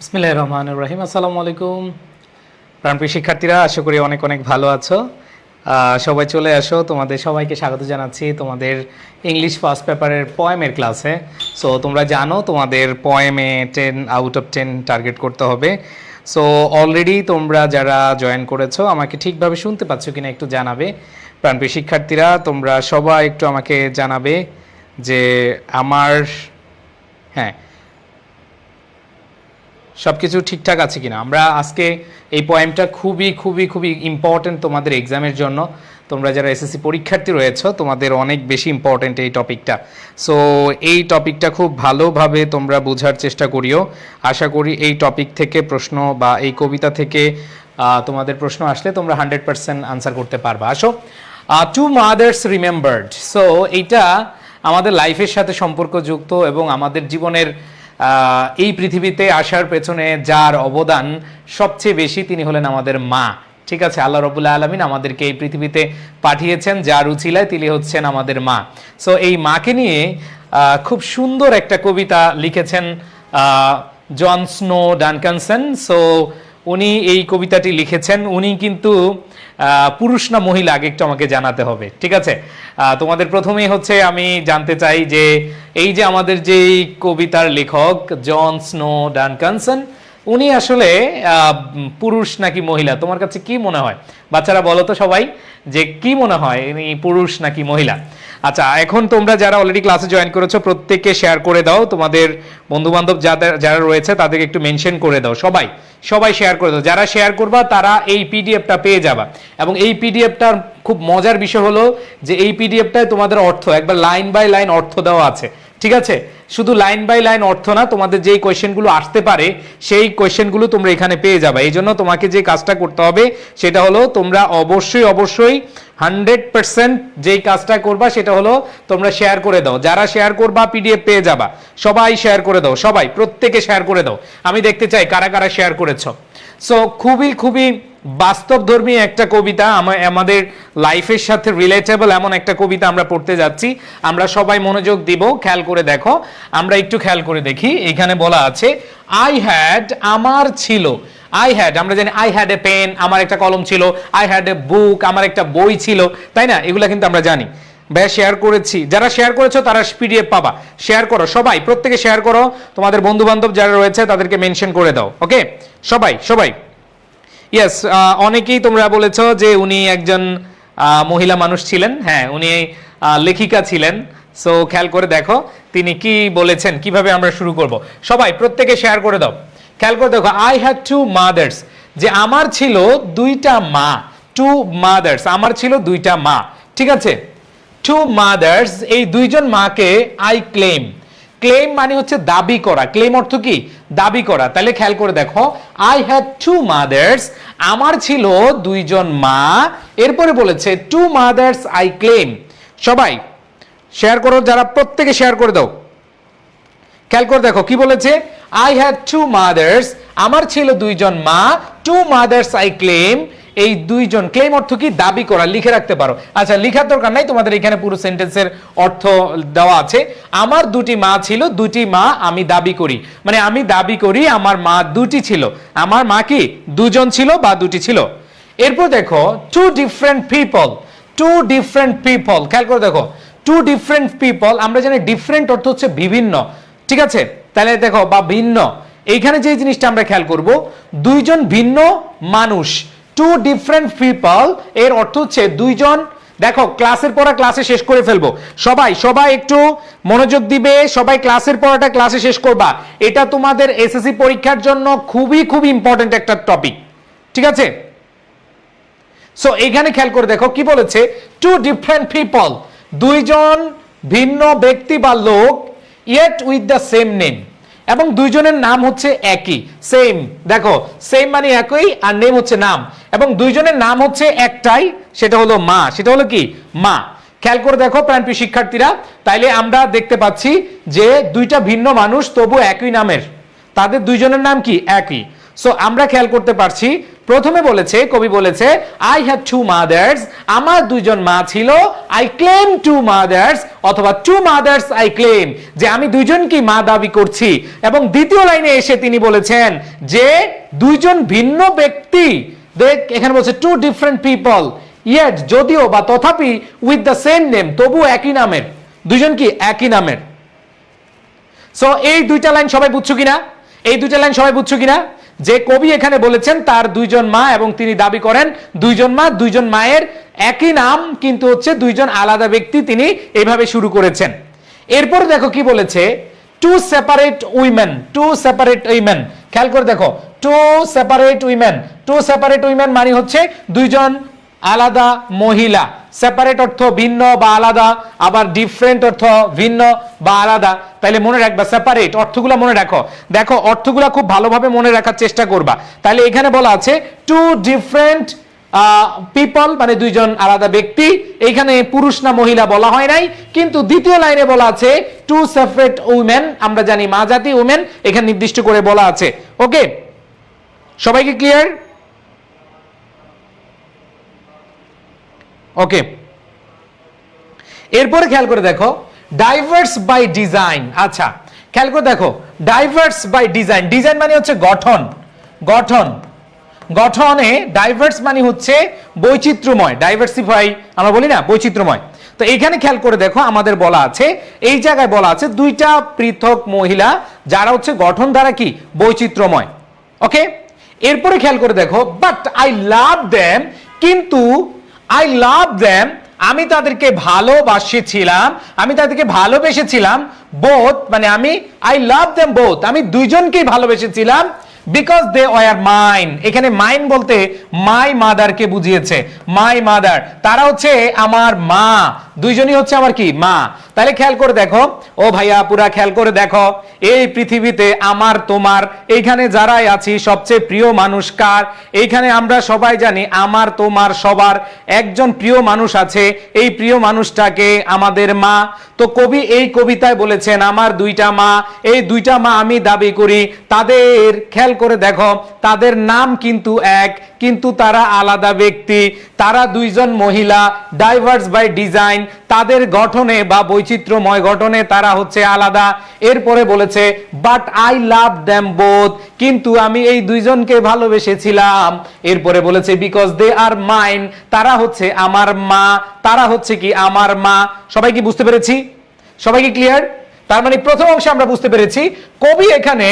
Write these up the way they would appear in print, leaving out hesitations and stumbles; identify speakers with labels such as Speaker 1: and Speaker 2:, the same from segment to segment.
Speaker 1: বিসমিল্লাহির রহমানির রহিম। আসসালামু আলাইকুম প্রাণপ্রিয় শিক্ষার্থীরা, আশা করি অনেক অনেক ভালো আছো। সবাই চলে আসো, তোমাদের সবাইকে স্বাগত জানাচ্ছি তোমাদের ইংলিশ ফার্স্ট পেপারের পয়েমের ক্লাসে। সো তোমরা জানো তোমাদের পয়েমে 10 আউট অফ 10 টার্গেট করতে হবে। সো অলরেডি তোমরা যারা জয়েন করেছো আমাকে ঠিকভাবে শুনতে পাচ্ছ কিনা একটু জানাবে। প্রাণপ্রিয় শিক্ষার্থীরা, তোমরা সবাই একটু আমাকে জানাবে যে আমার সব কিছু ঠিকঠাক আছে কিনা। আমরা আজকে এই পয়েমটা খুবই খুবই খুবই ইম্পর্টেন্ট তোমাদের এক্সামের জন্য। তোমরা যারা এসএসসি পরীক্ষার্থী রয়েছো তোমাদের অনেক বেশি ইম্পর্টেন্ট এই টপিকটা। সো এই টপিকটা খুব ভালোভাবে তোমরা বোঝার চেষ্টা করিও। আশা করি এই টপিক থেকে প্রশ্ন বা এই কবিতা থেকে তোমাদের প্রশ্ন আসলে তোমরা 100% আনসার করতে পারবা। আসো, টু মাদার্স রিমেম্বার্ড। সো এইটা আমাদের লাইফের সাথে সম্পর্কযুক্ত এবং আমাদের জীবনের এই পৃথিবীতে আসার পেছনে যার অবদান সবচেয়ে বেশি তিনি হলেন আমাদের মা। ঠিক আছে, আল্লাহ রাব্বুল আলামিন আমাদেরকে এই পৃথিবীতে পাঠিয়েছেন, যার উছিলায় তিনি হচ্ছেন আমাদের মা। সো এই মাকে নিয়ে খুব সুন্দর একটা কবিতা লিখেছেন জন স্নো ডানকানসন। সো উনি এই কবিতাটি লিখেছেন। উনি কিন্তু পুরুষ না মহিলা আগে একটু আমাকে জানাতে হবে। ঠিক আছে, তোমাদের প্রথমেই হচ্ছে আমি জানতে চাই যে এই যে আমাদের যে কবিতার লেখক জন স্নো ডানকানসন, উনি আসলে পুরুষ নাকি মহিলা? তোমার কাছে কি মনে হয়? বাচ্চারা বলো তো সবাই, যে কি মনে হয় ইনি পুরুষ নাকি মহিলা? আচ্ছা, এখন তোমরা যারা অলরেডি ক্লাসে জয়েন করেছো প্রত্যেককে শেয়ার করে দাও, তোমাদের বন্ধু বান্ধব যারা রয়েছে তাদেরকে একটু মেনশন করে দাও। সবাই শেয়ার করে দাও। যারা শেয়ার করবা তারা এই পিডিএফটা পেয়ে যাবা। এবং এই পিডিএফটার খুব মজার বিষয় হলো যে এই পিডিএফটায় তোমাদের অর্থ একবার লাইন বাই লাইন অর্থ দেওয়া আছে। ঠিক আছে, শুধু লাইন বাই লাইন অর্থ না, তোমাদের যেই কোয়েশ্চেনগুলো আসতে পারে সেই কোয়েশ্চেনগুলো তোমরা এখানে পেয়ে যাবে। এই জন্য তোমাকে যে কাজটা করতে হবে সেটা হলো তোমরা অবশ্যই 100% যেই কাজটা করবা সেটা হলো তোমরা শেয়ার করে দাও। যারা শেয়ার করবা পিডিএফ পেয়ে যাবা। সবাই শেয়ার করে দাও, সবাই প্রত্যেকে শেয়ার করে দাও। আমি দেখতে চাই কারা কারা শেয়ার করেছো। সো খুবই খুবই বাস্তবধর্মী একটা কবিতা, আমাদের লাইফের সাথে রিলেটেবল এমন একটা কবিতা আমরা পড়তে যাচ্ছি। আমরা সবাই মনোযোগ দিব, খেয়াল করে দেখো। আমরা একটু খেয়াল করে দেখি, এখানে বলা আছে আই হ্যাড, আমার ছিল। আই হ্যাড, আমরা জানি আই হ্যাড এ পেন, আমার একটা কলম ছিল। আই হ্যাড এ বুক, আমার একটা বই ছিল, তাই না? এগুলা কিন্তু আমরা জানি। ভাই শেয়ার করেছি, যারা শেয়ার করেছো তারা পিডিএফ পাবা। শেয়ার করো, সবাই প্রত্যেকে শেয়ার করো। তোমাদের বন্ধু বান্ধব যারা রয়েছে তাদেরকে মেনশন করে দাও। ওকে, সবাই ইয়েস। অনেকেই তোমরা বলেছো যে উনি একজন মহিলা মানুষ ছিলেন। হ্যাঁ, উনি লেখিকা ছিলেন। সো খেয়াল করে দেখো তিনি কি বলেছেন, কিভাবে আমরা শুরু করব। সবাই প্রত্যেকে শেয়ার করে দাও। খেয়াল করে দেখো, আই হ্যাড টু মাদার্স, যে আমার ছিল দুইটা মা। টু মাদার্স, আমার ছিল দুইটা মা। ঠিক আছে, টু মাদার্স, এই দুইজন মাকে আই ক্লেম। ক্লেম মানে হচ্ছে দাবি করা। ক্লেম অর্থ কি? দাবি করা। তাহলে খেয়াল করে দেখো, আই হ্যাড টু মাদার্স, আমার ছিল দুইজন মা। এরপরে বলেছে টু মাদার্স আই ক্লেম। সবাই শেয়ার করো, যারা প্রত্যেকে শেয়ার করে দাও। খেয়াল করে দেখো কি বলেছে, আই হ্যাড টু মাদার্স, আমার ছিল দুইজন মা। টু মাদার্স আই ক্লেম, এই দুইজন, ক্লেম অর্থ কি? দাবি করা। লিখে রাখতে পারো। আচ্ছা, লিখার দরকার নাই, তোমাদের এখানে পুরো সেন্টেন্সের অর্থ দেওয়া আছে। আমার দুটি মা ছিল, দুটি মা আমি দাবি করি। মানে আমি দাবি করি আমার মা দুটি ছিল। আমার মা কি? দুজন ছিল বা দুটি ছিল। এরপর দেখো two different people. Two different people, খেয়াল করে দেখো, টু ডিফারেন্ট পিপল, আমরা জানি ডিফারেন্ট অর্থ হচ্ছে বিভিন্ন। ঠিক আছে, তাহলে দেখো বা ভিন্ন, এইখানে যে জিনিসটা আমরা খেয়াল করব, দুইজন ভিন্ন মানুষ। টু ডিফারেন্ট পিপল এর অর্থ হচ্ছে দুইজন। দেখো ক্লাসের পড়া ক্লাসে শেষ করে ফেলবো। সবাই একটু মনোযোগ দিবে, সবাই ক্লাসের পড়াটা ক্লাসে শেষ করবা। এটা তোমাদের এসএসসি পরীক্ষার জন্য খুবই খুবই ইম্পর্টেন্ট একটা টপিক। ঠিক আছে, সো এখানে খেয়াল করে দেখো কি বলেছে, টু ডিফারেন্ট পিপল, দুইজন ভিন্ন ব্যক্তি বা লোক, yet with the same name, এবং দুইজনের নাম হচ্ছে একই, সেম। দেখো সেম মানে একই, আর নেম হচ্ছে নাম, এবং দুইজনের নাম হচ্ছে একটাই, সেটা হলো মা। সেটা হলো কি? মা। খেয়াল করে দেখো প্রাণপ্রিয় শিক্ষার্থীরা, তাইলে আমরা দেখতে পাচ্ছি যে দুইটা ভিন্ন মানুষ তবু একই নামের, তাদের দুইজনের নাম কি? একই। সো আমরা খেয়াল করতে পারছি প্রথমে বলেছে, কবি বলেছে আই হ্যাড টু মাদার্স, আমার দুইজন মা ছিল। আই ক্লেম টু মাদার্স, অথবা টু মাদার্স আই ক্লেম, যে আমি দুইজনকে মা দাবি করছি। এবং দ্বিতীয় লাইনে এসে তিনি বলেছেন যে দুইজন ভিন্ন ব্যক্তি, দেখ এখানে বলছে টু ডিফারেন্ট পিপল, ইয়েট যদিও বা তথাপি উইথ দ্য সেম নেম, তবু একই নামের, দুইজন কি একই নামের। সো এই দুইটা লাইন সবাই বুঝছো কিনা? এই দুইটা লাইন সবাই বুঝছো কিনা? যে কবি এখানে বলেছেন তার দুইজন মা, এবং তিনি দাবি করেন দুইজন মা, দুইজন মায়ের একই নাম, কিন্তু হচ্ছে দুইজন আলাদা ব্যক্তি, তিনি এইভাবে শুরু করেছেন। এরপর দেখো কি বলেছে, two separate women, two separate women, খেয়াল করে দেখো, two separate women, two separate women মানে হচ্ছে দুইজন আলাদা মহিলা। সেপারেট অর্থ ভিন্ন বা আলাদা, আবার ডিফারেন্ট অর্থ ভিন্ন বা আলাদা। তাহলে মনে রাখবা সেপারেট অর্থগুলো মনে রাখো, দেখো অর্থগুলো খুব ভালোভাবে মনে রাখার চেষ্টা করবা। তাহলে এখানে বলা আছে টু ডিফারেন্ট পিপল মানে দুইজন আলাদা ব্যক্তি, এখানে পুরুষ না মহিলা বলা হয় নাই, কিন্তু দ্বিতীয় লাইনে বলা আছে টু সেপারেট উইমেন, আমরা জানি মা জাতি উইমেন, এখানে নির্দিষ্ট করে বলা আছে। ওকে, সবাইকে ক্লিয়ার? ওকে, এরপরে খেয়াল করে দেখো ডাইভার্স বাই ডিজাইন। আচ্ছা খেয়াল করে দেখো ডাইভার্স বাই ডিজাইন, ডিজাইন মানে হচ্ছে গঠন, গঠন, গঠনে ডাইভার্স মানে হচ্ছে বৈচিত্র্যময়, ডাইভার্সিফাই আমরা বলি না, বৈচিত্র্যময়। তো এখানে খেয়াল করে দেখো আমাদের বলা আছে, এই জায়গায় বলা আছে দুইটা পৃথক মহিলা যারা হচ্ছে গঠন দ্বারা কি বৈচিত্র্যময়। ওকে, এরপরে খেয়াল করে দেখো বাট আই লাভ দেম, কিন্তু আই লাভ দেম আমি তাদেরকে ভালোবাসেছিলাম, আমি তাদেরকে ভালোবেসেছিলাম, বোথ মানে আমি আই লাভ দেম বোথ, আমি দুইজনকেই ভালোবেসেছিলাম, বিকজ দে ওয়ার মাইন, এখানে মাইন বলতে মাই মাদারকে বুঝিয়েছে, মাই মাদার, তারা হচ্ছে আমার মা, দুইজনই হচ্ছে আমার কি মা। তাহলে খেয়াল করে দেখো ও ভাইয়া, পুরা খেয়াল করে দেখো, এই পৃথিবীতে আমার তোমার এইখানে যারাই আছি সবচেয়ে প্রিয় মানুষ কার? এইখানে আমরা সবাই জানি আমার তোমার সবার একজন প্রিয় মানুষ আছে, এই প্রিয় মানুষটাকে আমাদের মা। তো কবি এই কবিতায় বলেছেন আমার দুইটা মা, এই দুইটা মা আমি দাবি করি, তাদের খেয়াল করে দেখো তাদের নাম কিন্তু এক, কিন্তু তারা আলাদা ব্যক্তি, তারা দুইজন মহিলা, ডাইভার্স বাই ডিজাইন, তাদের গঠনে বা বৈচিত্র্যময় গঠনে তারা হচ্ছে আলাদা। এরপরে বলেছে but I love them both, কিন্তু আমি এই দুইজনকে ভালোবেসেছিলাম। এরপরে বলেছে বিকজ দে আর মাইন, তারা হচ্ছে আমার মা, তারা হচ্ছে কি আমার মা। সবাই কি বুঝতে পেরেছি? সবাই কি ক্লিয়ার? তার মানে প্রথম অংশে আমরা বুঝতে পেরেছি কবি এখানে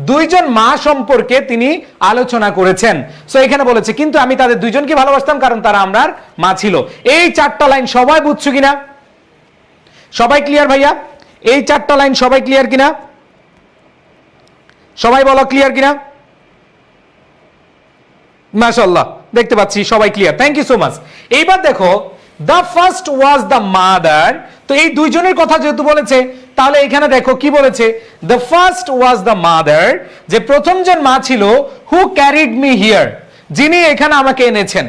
Speaker 1: দুইজন মা সম্পর্কে তিনি আলোচনা করেছেন। সো এখানে বলেছে কিন্তু আমি তাদের দুইজনকে ভালোবাসতাম কারণ তারা আমার মা ছিল। এই চারটা লাইন সবাই বুঝছো কিনা? সবাই ক্লিয়ার ভাইয়া? এই চারটা লাইন সবাই ক্লিয়ার কিনা? সবাই বলো ক্লিয়ার কিনা? মাশাআল্লাহ, দেখতে পাচ্ছি সবাই clear, thank you so much. এইবার দেখো the first was the mother, তো এই দুইজনের কথা যেহেতু বলেছে তাহলে এখানে দেখো কি বলেছে, the first was the mother, যে প্রথমজন মা ছিল, হু ক্যারিড মি হিয়ার, যিনি এখানে আমাকে এনেছেন,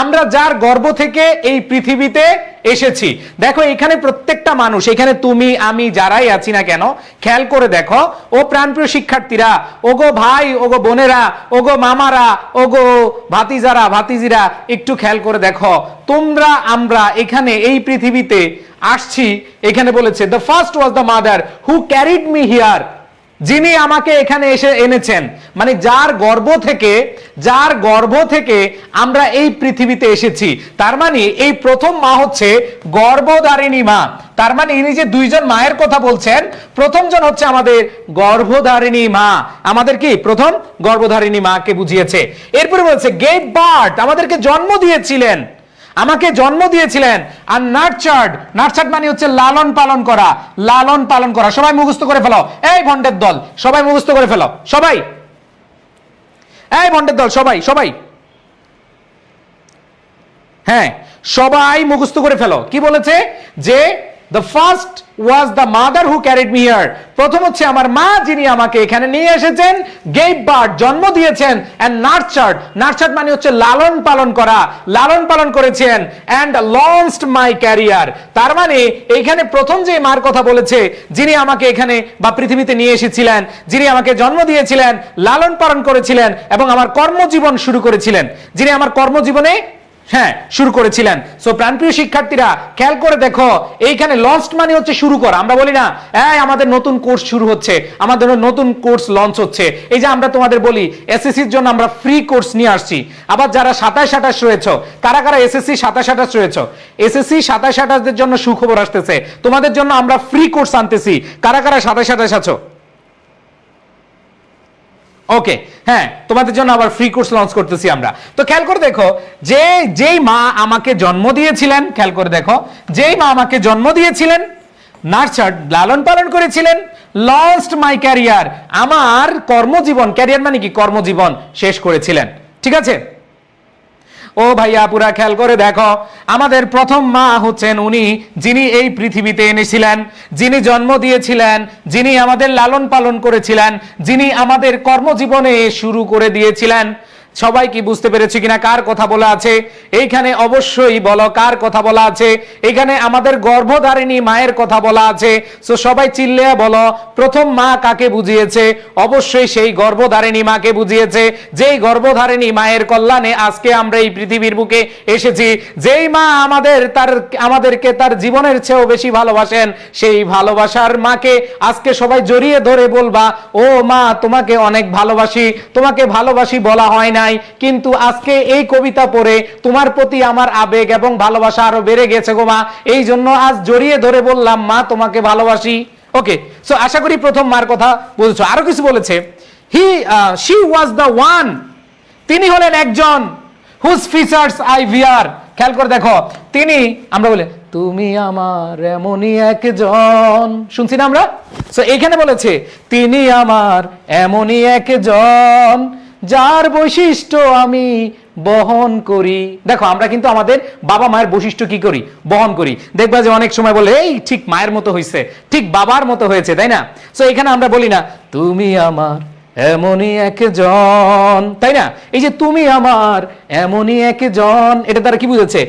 Speaker 1: আমরা যার গর্ভ থেকে এই পৃথিবীতে এসেছি। দেখো এখানে প্রত্যেকটা মানুষ, এখানে তুমি আমি যারাই আছি না কেন, খেয়াল করে দেখো ও প্রাণপ্রিয় শিক্ষার্থীরা, ওগো ভাই, ওগো বোনেরা, ওগো মামারা, ওগো ভাতিজারা, ভাতিজিরা, একটু খেয়াল করে দেখো তোমরা আমরা এখানে এই পৃথিবীতে আসছি। এখানে বলেছে the first was the mother who carried me here, যিনি আমাকে এখানে এসে এনেছেন, মানে যার গর্ভ থেকে আমরা এই পৃথিবীতে এসেছি। তার মানে এই প্রথম মা হচ্ছে গর্ভধারিণী মা। তার মানে ইনি যে দুইজন মায়ের কথা বলছেন, প্রথমজন হচ্ছে আমাদের গর্ভধারিণী মা, আমাদের কি প্রথম গর্ভধারিণী মাকে বুঝিয়েছে। এরপরে বলছে গেভ বার্থ, আমাদেরকে জন্ম দিয়েছিলেন, আমাকে জন্ম দিয়েছিলেন। আর নার্চার্ড, নার্চার্ড মানে হচ্ছে লালন পালন করা, লালন পালন করা। সবাই মুখস্থ করে ফেলো, এই ভন্ডের দল সবাই মুখস্থ করে ফেলো, সবাই, এই ভন্ডের দল সবাই, সবাই, হ্যাঁ সবাই মুখস্থ করে ফেলো। কি বলেছে? যে the first was the mother who carried me here, প্রথম হচ্ছে আমার মা যিনি আমাকে এখানে নিয়ে এসেছেন, গেভ বার্থ জন্ম দিয়েছেন, এন্ড নার্চার্ড, নার্চার্ড মানে হচ্ছে লালন পালন করা, লালন পালন করেছেন, এন্ড লঞ্চড মাই ক্যারিয়ার, তার মানে এইখানে প্রথম যে মার কথা বলেছে, যিনি আমাকে এখানে বা পৃথিবীতে নিয়ে এসেছিলেন, যিনি আমাকে জন্ম দিয়েছিলেন, লালন পালন করেছিলেন এবং আমার কর্মজীবন শুরু করেছিলেন, যিনি আমার কর্মজীবনে শুরু করেছিলেন। সো প্রাণপ্রিয় শিক্ষার্থীরা খেয়াল করে দেখো, এইখানে লঞ্চড মানে হচ্ছে শুরু করা। আমরা বলি না আমাদের নতুন কোর্স শুরু হচ্ছে, আমাদের নতুন কোর্স লঞ্চ হচ্ছে, এই যে আমরা তোমাদের বলি এসএসসির জন্য আমরা ফ্রি কোর্স নিয়ে আসছি। আবার যারা 27-28 রয়েছে, কারা কারা এসএসসি 27-28 রয়েছে, এসএসসি 27-28দের জন্য সুখবর আসতেছে, তোমাদের জন্য আমরা ফ্রি কোর্স আনতেছি। কারা কারা 27-28 আছো? ওকে, তোমাদের জন্য আবার ফ্রি কোর্স লঞ্চ করতেছি আমরা। তো খেয়াল করে দেখো, যেই মা আমাকে জন্ম দিয়েছিলেন, খেয়াল করে দেখো, যেই মা আমাকে জন্ম দিয়েছিলেন, নার্চার্ড লালন পালন করেছিলেন, লঞ্চড মাই ক্যারিয়ার আমার কর্মজীবন, ক্যারিয়ার মানে কি কর্মজীবন, শেষ করেছিলেন। ঠিক আছে? ও ভাইয়া পুরা খেয়াল করে দেখো, আমাদের প্রথম মা হচ্ছেন উনি যিনি এই পৃথিবীতে এনেছিলেন, যিনি জন্ম দিয়েছিলেন, যিনি আমাদের লালন পালন করেছিলেন, যিনি আমাদের কর্মজীবনে শুরু করে দিয়েছিলেন। সবাই কি বুঝতে পেরেছে কিনা কার কথা বলা আছে এইখানে? অবশ্যই বলো কার কথা বলা আছে এখানে? আমাদের গর্ভধারিণী মায়ের কথা বলা আছে। সো সবাই চিল্লে বলো, প্রথম মা কাকে বুঝিয়েছে? অবশ্যই সেই গর্ভধারিণী মাকে বুঝিয়েছে, যেই গর্ভধারিণী মায়ের কল্যাণে আজকে আমরা এই পৃথিবীর বুকে এসেছি। যেই মা আমাদেরকে তার জীবনের চেয়েও বেশি ভালোবাসেন, সেই ভালোবাসার মাকে আজকে সবাই জড়িয়ে ধরে বলবা, ও মা তোমাকে অনেক ভালোবাসি, তোমাকে ভালোবাসি বলা হয় না, কিন্তু আজকে এই কবিতা পড়ে তোমার প্রতি আমার আবেগ এবং ভালোবাসা আরো বেড়ে গেছে গো মা, এই জন্য আজ জড়িয়ে ধরে বললাম মা তোমাকে ভালোবাসি। ওকে, সো আশা করি প্রথম মার কথা বুঝছো। আরো কিছু বলেছে, শি ওয়াজ দ্য ওয়ান, তিনি হলেন একজন, হুজ ফিচার্স আই ভিয়ার। খেয়াল করে দেখো, তিনি, আমরা বলে তুমি আমার এমনই একজন, শুনছি না আমরা? সো এখানে বলেছে তিনি আমার এমনই একজন, যার বৈশিষ্ট্য আমি বহন করি। দেখো আমরা কিন্তু আমাদের বাবা মায়ের বৈশিষ্ট্য কি করি? বহন করি। দেখবা যে অনেক সময় বলে এই ঠিক মায়ের মতো হয়েছে, ঠিক বাবার মতো হয়েছে, তাই না? সো এখানে আমরা বলি না তুমি আমার এমনই একজন, তাই না? এই যে তুমি আমার এমনই একজন, এটা দ্বারা কি বুঝেছে?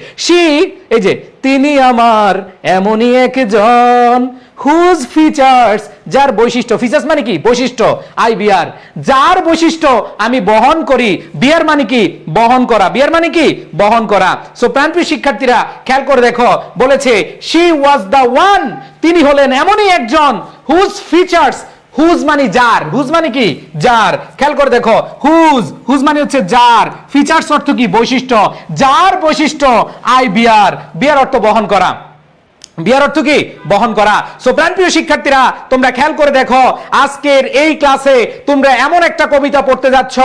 Speaker 1: এই যে তিনি আমার এমনই একজন, হুজ ফিচার্স, যার বৈশিষ্ট্য, ফিচার্স মানে কি? বৈশিষ্ট্য, আই বিয়ার, যার বৈশিষ্ট্য আমি বহন করি। বিয়ার মানে কি? বহন করা। বিয়ার মানে কি? বহন করা। সো প্রাণপ্রিয় শিক্ষার্থীরা খেয়াল করে দেখো, বলেছে শি ওয়াজ দ্য ওয়ান, তিনি হলেন এমনই একজন, হুজ ফিচার্স, হুজ মানে যার, হুজ মানে কি? যার। খেয়াল করে দেখো, হুজ মানে হচ্ছে যার, ফিচার্স অর্থ কি? বৈশিষ্ট্য, যার বৈশিষ্ট্য আই বিয়ার, বিয়ার অর্থ বহন করা, বিয়ার অর্থ কি? বহন করা। সো প্রাণপ্রিয় শিক্ষার্থীরা তোমরা খেয়াল করে দেখো, আজকের এই ক্লাসে তোমরা এমন একটা কবিতা পড়তে যাচ্ছ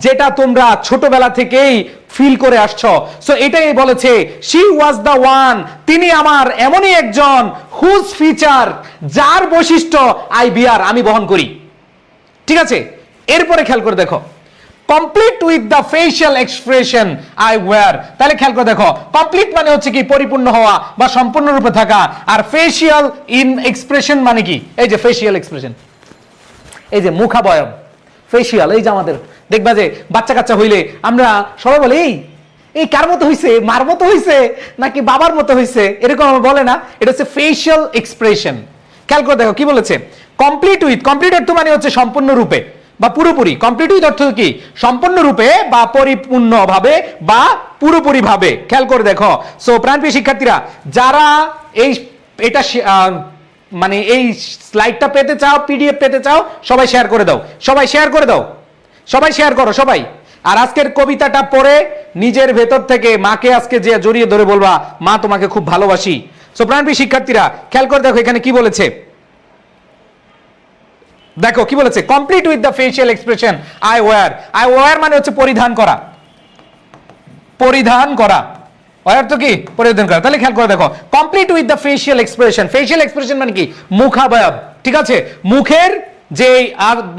Speaker 1: যেটা তোমরা ছোটবেলা থেকেই ফিল করে আসছো। সো এটাই বলেছে শি ওয়াজ দ্য ওয়ান, তিনি আমার এমনই একজন, হুজ ফিচার, যার বৈশিষ্ট্য আই বিয়ার, আমি বহন করি। ঠিক আছে? এরপরে খেয়াল করে দেখো, complete with the facial expression I wear. তাহলে খেয়াল করে দেখো, কমপ্লিট মানে হচ্ছে কি? পরিপূর্ণ হওয়া বা সম্পূর্ণরূপে থাকা। আর ফেশিয়াল ইন এক্সপ্রেশন মানে কি? এই যে ফেশিয়াল এক্সপ্রেশন, এই যে মুখাবয়ব, ফেশিয়াল। এই যে আমাদের দেখবা যে বাচ্চা কাচ্চা হইলে আমরা সবাই বলে এই কার মতো হইছে? মার মতো হইছে নাকি বাবার মতো হইছে, এরকম বলে না? এটা হচ্ছে ফেশিয়াল এক্সপ্রেশন। খেয়াল করে দেখো কি বলেছে, কমপ্লিট উইথ, কমপ্লিট অর্থ মানে হচ্ছে সম্পূর্ণরূপে বা পুরোপুরি। কমপ্লিট উইথ অর্থ কি? সম্পূর্ণরূপে বা পরিপূর্ণভাবে বা পুরোপুরি ভাবে। খেয়াল করে দেখো। সো প্রাণপ্রিয় শিক্ষার্থীরা যারা এটা মানে এই স্লাইডটা পেতে চাও, পিডিএফ পেতে চাও, সবাই শেয়ার করে দাও, সবাই শেয়ার করে দাও, সবাই শেয়ার করো সবাই। আর আজকের কবিতাটা পড়ে নিজের ভেতর থেকে মাকে আজকে যে জড়িয়ে ধরে বলবা মা তোমাকে খুব ভালোবাসি। সো প্রাণপ্রিয় শিক্ষার্থীরা খেয়াল করে দেখো এখানে কি বলেছে, দেখো কি বলেছে, complete with the facial expression I wear. I wear মানে হচ্ছে পরিধান করা, পরিধান করা, অর্থ কি? পরিধান করা। তাহলে খেয়াল করে দেখো, complete with the facial expression. Facial expression মানে কি? মুখাবয়ব। ঠিক আছে? মুখের যে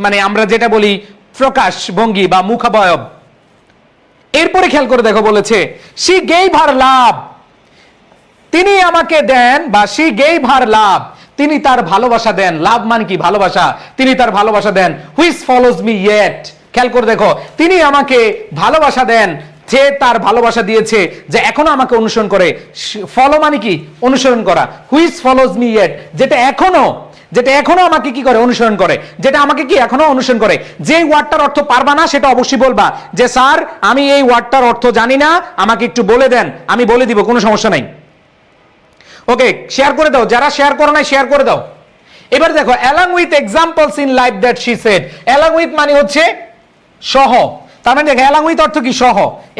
Speaker 1: মানে আমরা যেটা বলি প্রকাশ ভঙ্গি বা মুখাবয়ব। এরপরে খেয়াল করে দেখো বলেছে শি গেভ হার লাভ, তিনি আমাকে দেন, বা she gave her love, তিনি তার ভালোবাসা দেন। লাভ মানে কি? ভালোবাসা। তিনি তার ভালোবাসা দেন। which follows me yet, খেয়াল করে দেখো, তিনি আমাকে ভালোবাসা দেন, যে তার ভালোবাসা দিয়েছে, যে এখনো আমাকে অনুসরণ করে। ফলো মানে কি? অনুসরণ করা। which follows me yet, যেটা এখনো আমাকে কি করে? অনুসরণ করে। যেটা আমাকে কি এখনো অনুসরণ করে। যে ওয়ার্ডটার অর্থ পারবা না সেটা অবশ্যই বলবা, যে স্যার আমি এই ওয়ার্ডটার অর্থ জানি না, আমাকে একটু বলে দেন, আমি বলে দিব, কোনো সমস্যা নাই। ওকে, শেয়ার করে দাও, যারা শেয়ার করো নাই শেয়ার করে দাও। এবার দেখো, along with examples in life that she said, along with মানে হচ্ছে সহ, তার মানে দেখো along with অর্থ কি? সহ।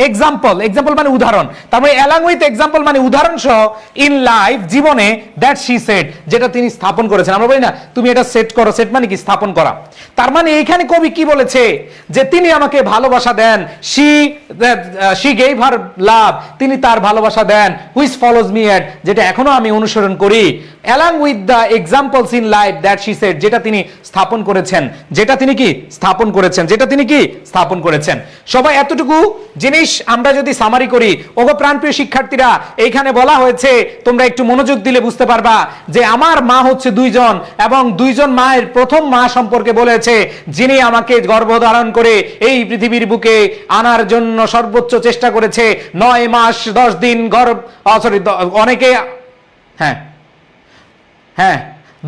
Speaker 1: এক্সাম্পল মানে উদাহরণ, তার মানে along with example মানে উদাহরণ সহ, ইন লাইফ জীবনে, দ্যাট she said যেটা তিনি স্থাপন করেছেন। আমরা বলি না তুমি এটা সেট করো, সেট মানে কি? স্থাপন করা। তার মানে এইখানে কবি কি বলেছে? যে তিনি আমাকে ভালোবাসা দেন, she gave her love, তিনি তার ভালোবাসা দেন, which follows me yet, যেটা এখনো আমি অনুসরণ করি, along with the examples in life that she said, যেটা তিনি স্থাপন করেছেন, যেটা তিনি কি? স্থাপন করেছেন, যেটা তিনি কি? স্থাপন করেছেন। সবাই এতটুকু জিনিস আমরা যদি সামারি করি, ওগো প্রাণপ্রিয় শিক্ষার্থীরা, এইখানে বলা হয়েছে, তোমরা একটু মনোযোগ দিলে বুঝতে পারবা যে আমার মা হচ্ছে দুইজন, এবং দুইজন মায়ের প্রথম মা সম্পর্কে বলেছে, যিনি আমাকে গর্ভধারণ করে এই পৃথিবীর বুকে আনার জন্য সর্বোচ্চ চেষ্টা করেছে, 9 মাস 10 দিন অনেকে, হ্যাঁ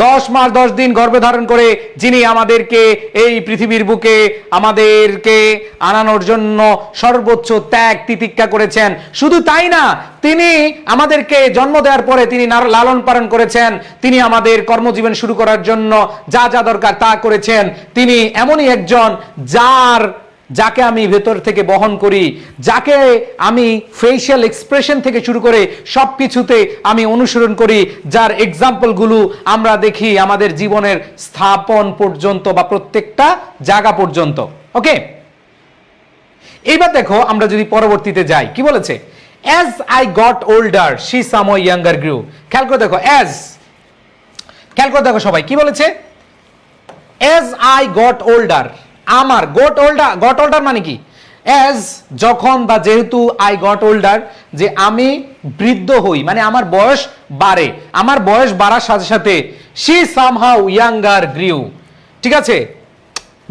Speaker 1: 10 মাস 10 দিন গর্ভে ধারণ করে যিনি আমাদেরকে এই পৃথিবীর বুকে আমাদেরকে আনানোর জন্য সর্বোচ্চ ত্যাগ তিতিক্ষা করেছেন। শুধু তাই না, তিনি আমাদেরকে জন্ম দেওয়ার পরে তিনি লালন পালন করেছেন, তিনি আমাদের কর্মজীবন শুরু করার জন্য যা যা দরকার তা করেছেন। তিনি এমনই একজন যাকে আমি ভেতর থেকে বহন করি, যাকে আমি ফেশিয়াল এক্সপ্রেশন থেকে শুরু করে সবকিছুতে আমি অনুসরণ করি, যার এক্সাম্পলগুলো আমরা দেখি আমাদের জীবনের স্থাপন পর্যন্ত বা প্রত্যেকটা জায়গা পর্যন্ত। ওকে, এইবার দেখো আমরা যদি পরবর্তীতে যাই, কি বলেছে? as I got older she somewhat younger grew, খেয়াল করে দেখো সবাই, কি বলেছে? as I got older, আমার গট ওল্ডার মানে কি? অ্যাজ যখন, বা যেহেতু, আই গট ওল্ডার যে আমি বৃদ্ধ হই, মানে আমার বয়স বাড়ে, আমার বয়স বাড়ার সাথে সাথে শি সামহাউ ইয়াঙ্গার গ্রিউ। ঠিক আছে,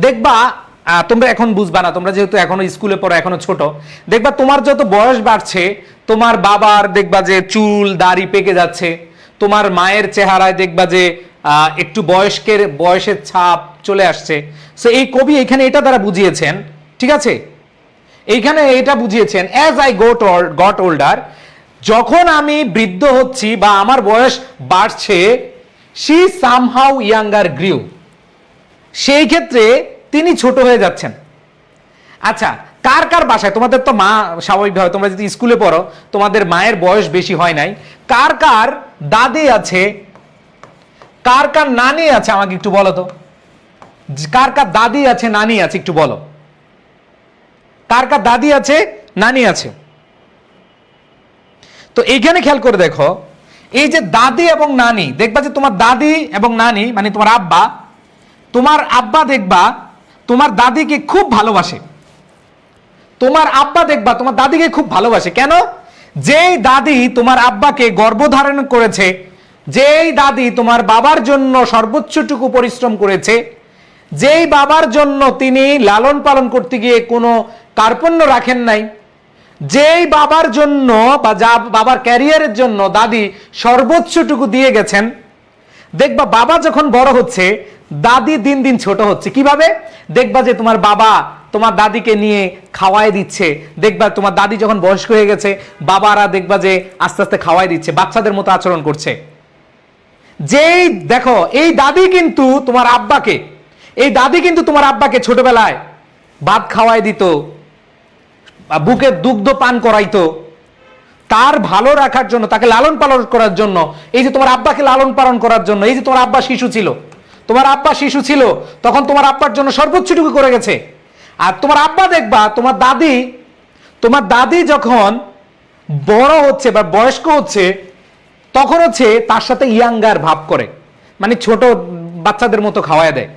Speaker 1: দেখবা তোমরা এখন বুঝবা না, তোমরা যেহেতু এখনো স্কুলে পড়ো, এখনো ছোট, দেখবা তোমার যত বয়স বাড়ছে, তোমার বাবার দেখবা যে চুল দাড়ি পেকে যাচ্ছে, তোমার মায়ের চেহারায় দেখবা যে একটু বয়সের ছাপ চলে আসছে। সো এই কবি এখানে এটা দ্বারা বুঝিয়েছেন, ঠিক আছে, এইখানে এটা বুঝিয়েছেন, অ্যাজ আই গট ওল্ডার, যখন আমি বৃদ্ধ হচ্ছি বা আমার বয়স বাড়ছে, শি সামহাউ ইয়াঙ্গার গ্রিউ, সেই ক্ষেত্রে তিনি ছোট হয়ে যাচ্ছেন। আচ্ছা, কার কার বাসায়, তোমাদের তো মা স্বাভাবিকভাবে, তোমরা যদি স্কুলে পড়ো তোমাদের মায়ের বয়স বেশি হয় নাই, কার কার দাদি আছে, কার কার নানি আছে, আমাকে একটু বলো তো, কার কার দাদি আছে নানি আছে, একটু বলো, কার কার দাদি আছে নানি আছে? তো এইখানে খেয়াল করে দেখো, এই যে দাদি এবং নানি, দেখবা যে তোমার দাদি এবং নানি মানে তোমার আব্বা দেখবা তোমার দাদিকে খুব ভালোবাসে, তোমার আব্বা দেখবা তোমার দাদিকে খুব ভালোবাসে। কেন? যেই দাদি তোমার আব্বাকে গর্ভধারণ করেছে, যেই দাদি তোমার বাবার জন্য সর্বোচ্চটুকু পরিশ্রম করেছে, যেই বাবার জন্য তিনি লালন পালন করতে গিয়ে কোনো কার্পণ্য রাখেন নাই, যেই বাবার জন্য বা বাবার ক্যারিয়ারের জন্য দাদি সর্বোচ্চটুকু দিয়ে গেছেন, দেখবা বাবা যখন বড় হচ্ছে দাদি দিন দিন ছোট হচ্ছে। কিভাবে? দেখবা যে তোমার বাবা তোমার দাদিকে নিয়ে খাওয়াই দিচ্ছে, দেখবা তোমার দাদি যখন বয়স্ক হয়ে গেছে বাবারা দেখবা যে আস্তে আস্তে খাওয়াই দিচ্ছে, বাচ্চাদের মতো আচরণ করছে। যেই দেখো এই দাদি কিন্তু তোমার আব্বাকে ছোটবেলায় ভাত খাওয়াই দিত, বুকে দুগ্ধ পান করাইতো, তার ভালো রাখার জন্য, তাকে লালন পালন করার জন্য, এই যে তোমার আব্বাকে লালন পালন করার জন্য, এই যে তোমার আব্বা শিশু ছিল তখন তোমার আব্বার জন্য সর্বোচ্চটুকু করে গেছে। আর তোমার আব্বা দেখবা তোমার দাদি যখন বড় হচ্ছে বা বয়স্ক হচ্ছে তখন হচ্ছে তার সাথে ইয়াঙ্গার ভাব করে, মানে ছোট বাচ্চাদের মতো খাওয়ায় দেয়।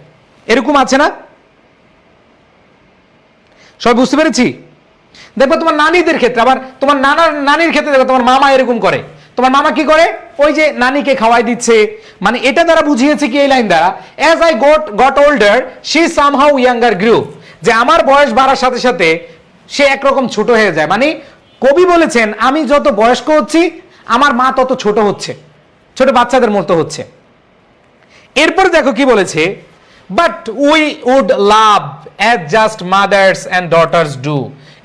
Speaker 1: এরকম আছে না? সবাই বুঝতে পেরেছি? দেখবা তোমার নানিদের ক্ষেত্রে, আবার তোমার নানির ক্ষেত্রে দেখো তোমার মামা এরকম করে, তোমার মামা কি করে? ওই যে নানিকে খাওয়াই দিচ্ছে। মানে এটা দ্বারা বুঝিয়েছে কি এই লাইন দ্বারা, as I got older she somehow younger grew, যে আমার বয়স বাড়ার সাথে সাথে সে একরকম ছোট হয়ে যায়। মানে কবি বলেছেন আমি যত বয়স্ক হচ্ছি আমার মা তত ছোট হচ্ছে, ছোট বাচ্চাদের মতো হচ্ছে। এরপর দেখো কি বলেছে, but we would love as just mothers and daughters do.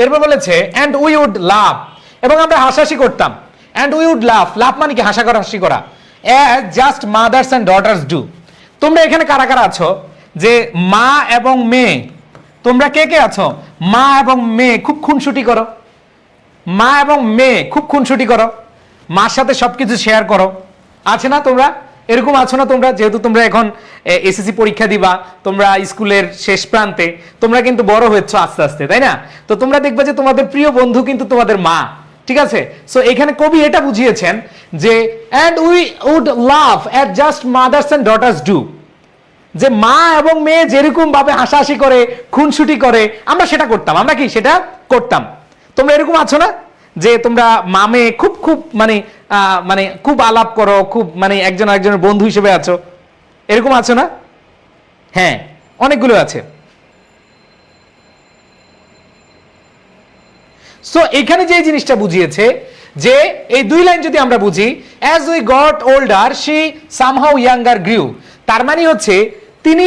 Speaker 1: এরপর বলেছে অ্যান্ড উই উড লাভ, এবং আমরা হাসাহাসি করতাম। অ্যান্ড উই উড লাভ, লাভ মানে কি? হাসি করা। As just mothers and daughters do. তোমরা এখানে কারা কারা আছো যে মা এবং মেয়ে? তোমরা কে কে আছো? মা এবং মেয়ে খুব খুনসুটি করো, মা এবং মেয়ে খুব খুনসুটি করো, মার সাথে সবকিছু শেয়ার করো, আছে না তোমরা? এরকম আছো না তোমরা? যেহেতু তোমরা এখন এসএসসি পরীক্ষা দিবা, তোমরা স্কুলের শেষ প্রান্তে, তোমরা কিন্তু বড় হয়েছো আস্তে আস্তে, তাই না? তো তোমরা দেখবে যে তোমাদের প্রিয় বন্ধু কিন্তু তোমাদের মা, ঠিক আছে? সো এখানে কবি এটা বুঝিয়েছেন যে and we would love at just mothers and daughters do, যে মা এবং মেয়ে যেরকম ভাবে হাসাহাসি করে, খুনসুটি করে, আমরা সেটা করতাম। আমরা কি সেটা করতাম? তোমরা এরকম আছো না যে তোমরা মামে খুব খুব মানে মানে খুব আলাপ করো, খুব মানে একজন আরেকজনের বন্ধু হিসেবে আছো, এরকম আছো না? হ্যাঁ, অনেকগুলো আছে। সো এখানে যে জিনিসটা বুঝিয়েছে যে এই দুই লাইন যদি আমরা বুঝি, as we got older she somehow younger গ্রিউ, তার মানে হচ্ছে তিনি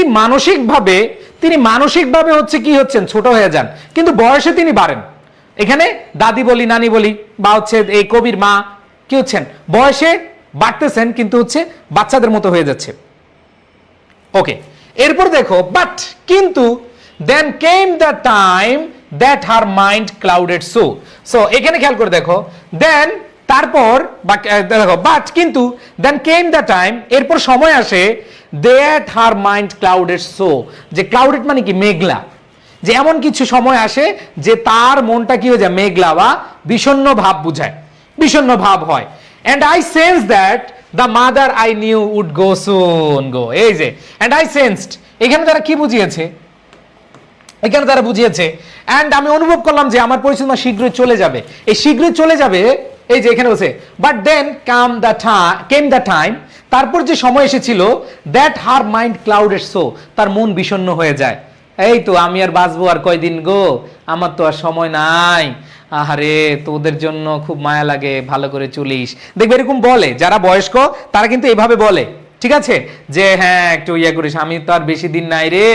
Speaker 1: মানসিকভাবে হচ্ছে কি হচ্ছেন? ছোট হয়ে যান, কিন্তু বয়সে তিনি বাড়েন। এখানে দাদি বলি, নানি বলি, বা হচ্ছে এই কবির মা কি হচ্ছেন? বয়সে বাড়তেছেন, কিন্তু হচ্ছে বাচ্চাদের মতো হয়ে যাচ্ছে। ওকে, এরপর দেখো বাট কিন্তু then came the time that her mind clouded so. So এখানে খেয়াল করে দেখো, দেন তারপর, দেখো বাট কিন্তু দেন কেম দ্য টাইম, এরপর সময় আসে, that her mind clouded so, যে ক্লাউডেড মানে কি? মেঘলা। যে এমন কিছু সময় আসে যে তার মনটা কি হয়ে যায়? মেঘলা বা বিষণ্ণ ভাব বুঝায়, বিষণ্ণ ভাব হয়। And I sense that the mother I knew would go soon go. এই যে অ্যান্ড আই সেন্সড, এখানে তারা কি বুঝিয়েছে? এখানে তারা বুঝিয়েছে অ্যান্ড আমি অনুভব করলাম যে আমার পরিচিত মা শীঘ্রই চলে যাবে। এই শীঘ্রই চলে যাবে, এই যে এখানে বলছে but then came the time, তারপর যে সময় এসেছিল, that her mind clouded so, তার মন বিষণ্ণ হয়ে যায়। এই তো আমি আর বাঁচবো আর কয়দিন গো, আমার তো আর সময় নাই, আহারে তোদের জন্য খুব মায়া লাগে, ভালো করে চলিস। দেখবে এরকম বলে যারা বয়স্ক, তারা কিন্তু এভাবে বলে, ঠিক আছে, যে হ্যাঁ একটু ইয়ে করিস, আমি তো আর বেশি দিন নাই রে,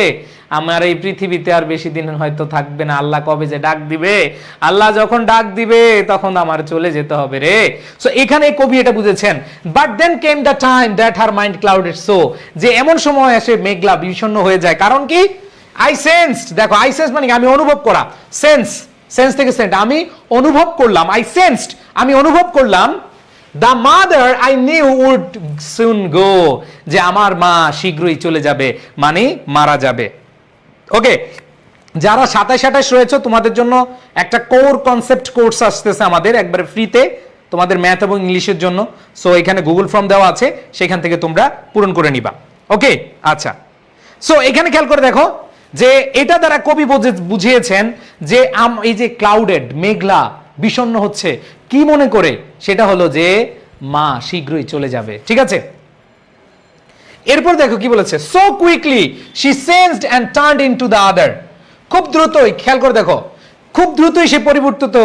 Speaker 1: আমার এই পৃথিবীতে আর বেশি দিন হয়তো থাকবে না, আল্লাহ কবে যে ডাক দিবে, আল্লাহ যখন ডাক দিবে তখন আমার চলে যেতে হবে রে। সো এখানে কবি এটা বুঝেছেন, but then came the time that her mind clouded so, যে এমন সময় আসে মেঘলা বিষণ্ণ হয়ে যায়। কারণ কি? আই সেন্সড, দেখো আই সেন্স মানে আমি অনুভব করা, সেন্স থেকে সেন্ট, আমি অনুভব করলাম, আই সেন্সড আমি অনুভব করলাম, the mother I knew would soon go, যে আমার মা শীঘ্রই চলে যাবে, মানে মারা যাবে। ওকে, যারা 27-28 রয়েছে তোমাদের জন্য একটা কোর কনসেপ্ট কোর্স আসতেছে আমাদের একবারে ফ্রিতে, তোমাদের ম্যাথ এবং ইংলিশের জন্য। সো এখানে গুগল ফর্ম দেওয়া আছে, সেখান থেকে তোমরা পূরণ করে নিবা। ওকে, আচ্ছা। সো এখানে খেয়াল করে দেখো যে এটা দ্বারা কবি বুঝিয়েছেন যে এই যে ক্লাউডেড, মেঘলা, বিষণ্ণ হচ্ছে, কি মনে করে? সেটা হলো যে মা শীঘ্রই চলে যাবে, ঠিক আছে? এরপর দেখো কি বলেছে, so quickly she sensed and turned into the other, খুব দ্রুতই, খেয়াল করে দেখো, খুব দ্রুতই সে পরিবর্তিত,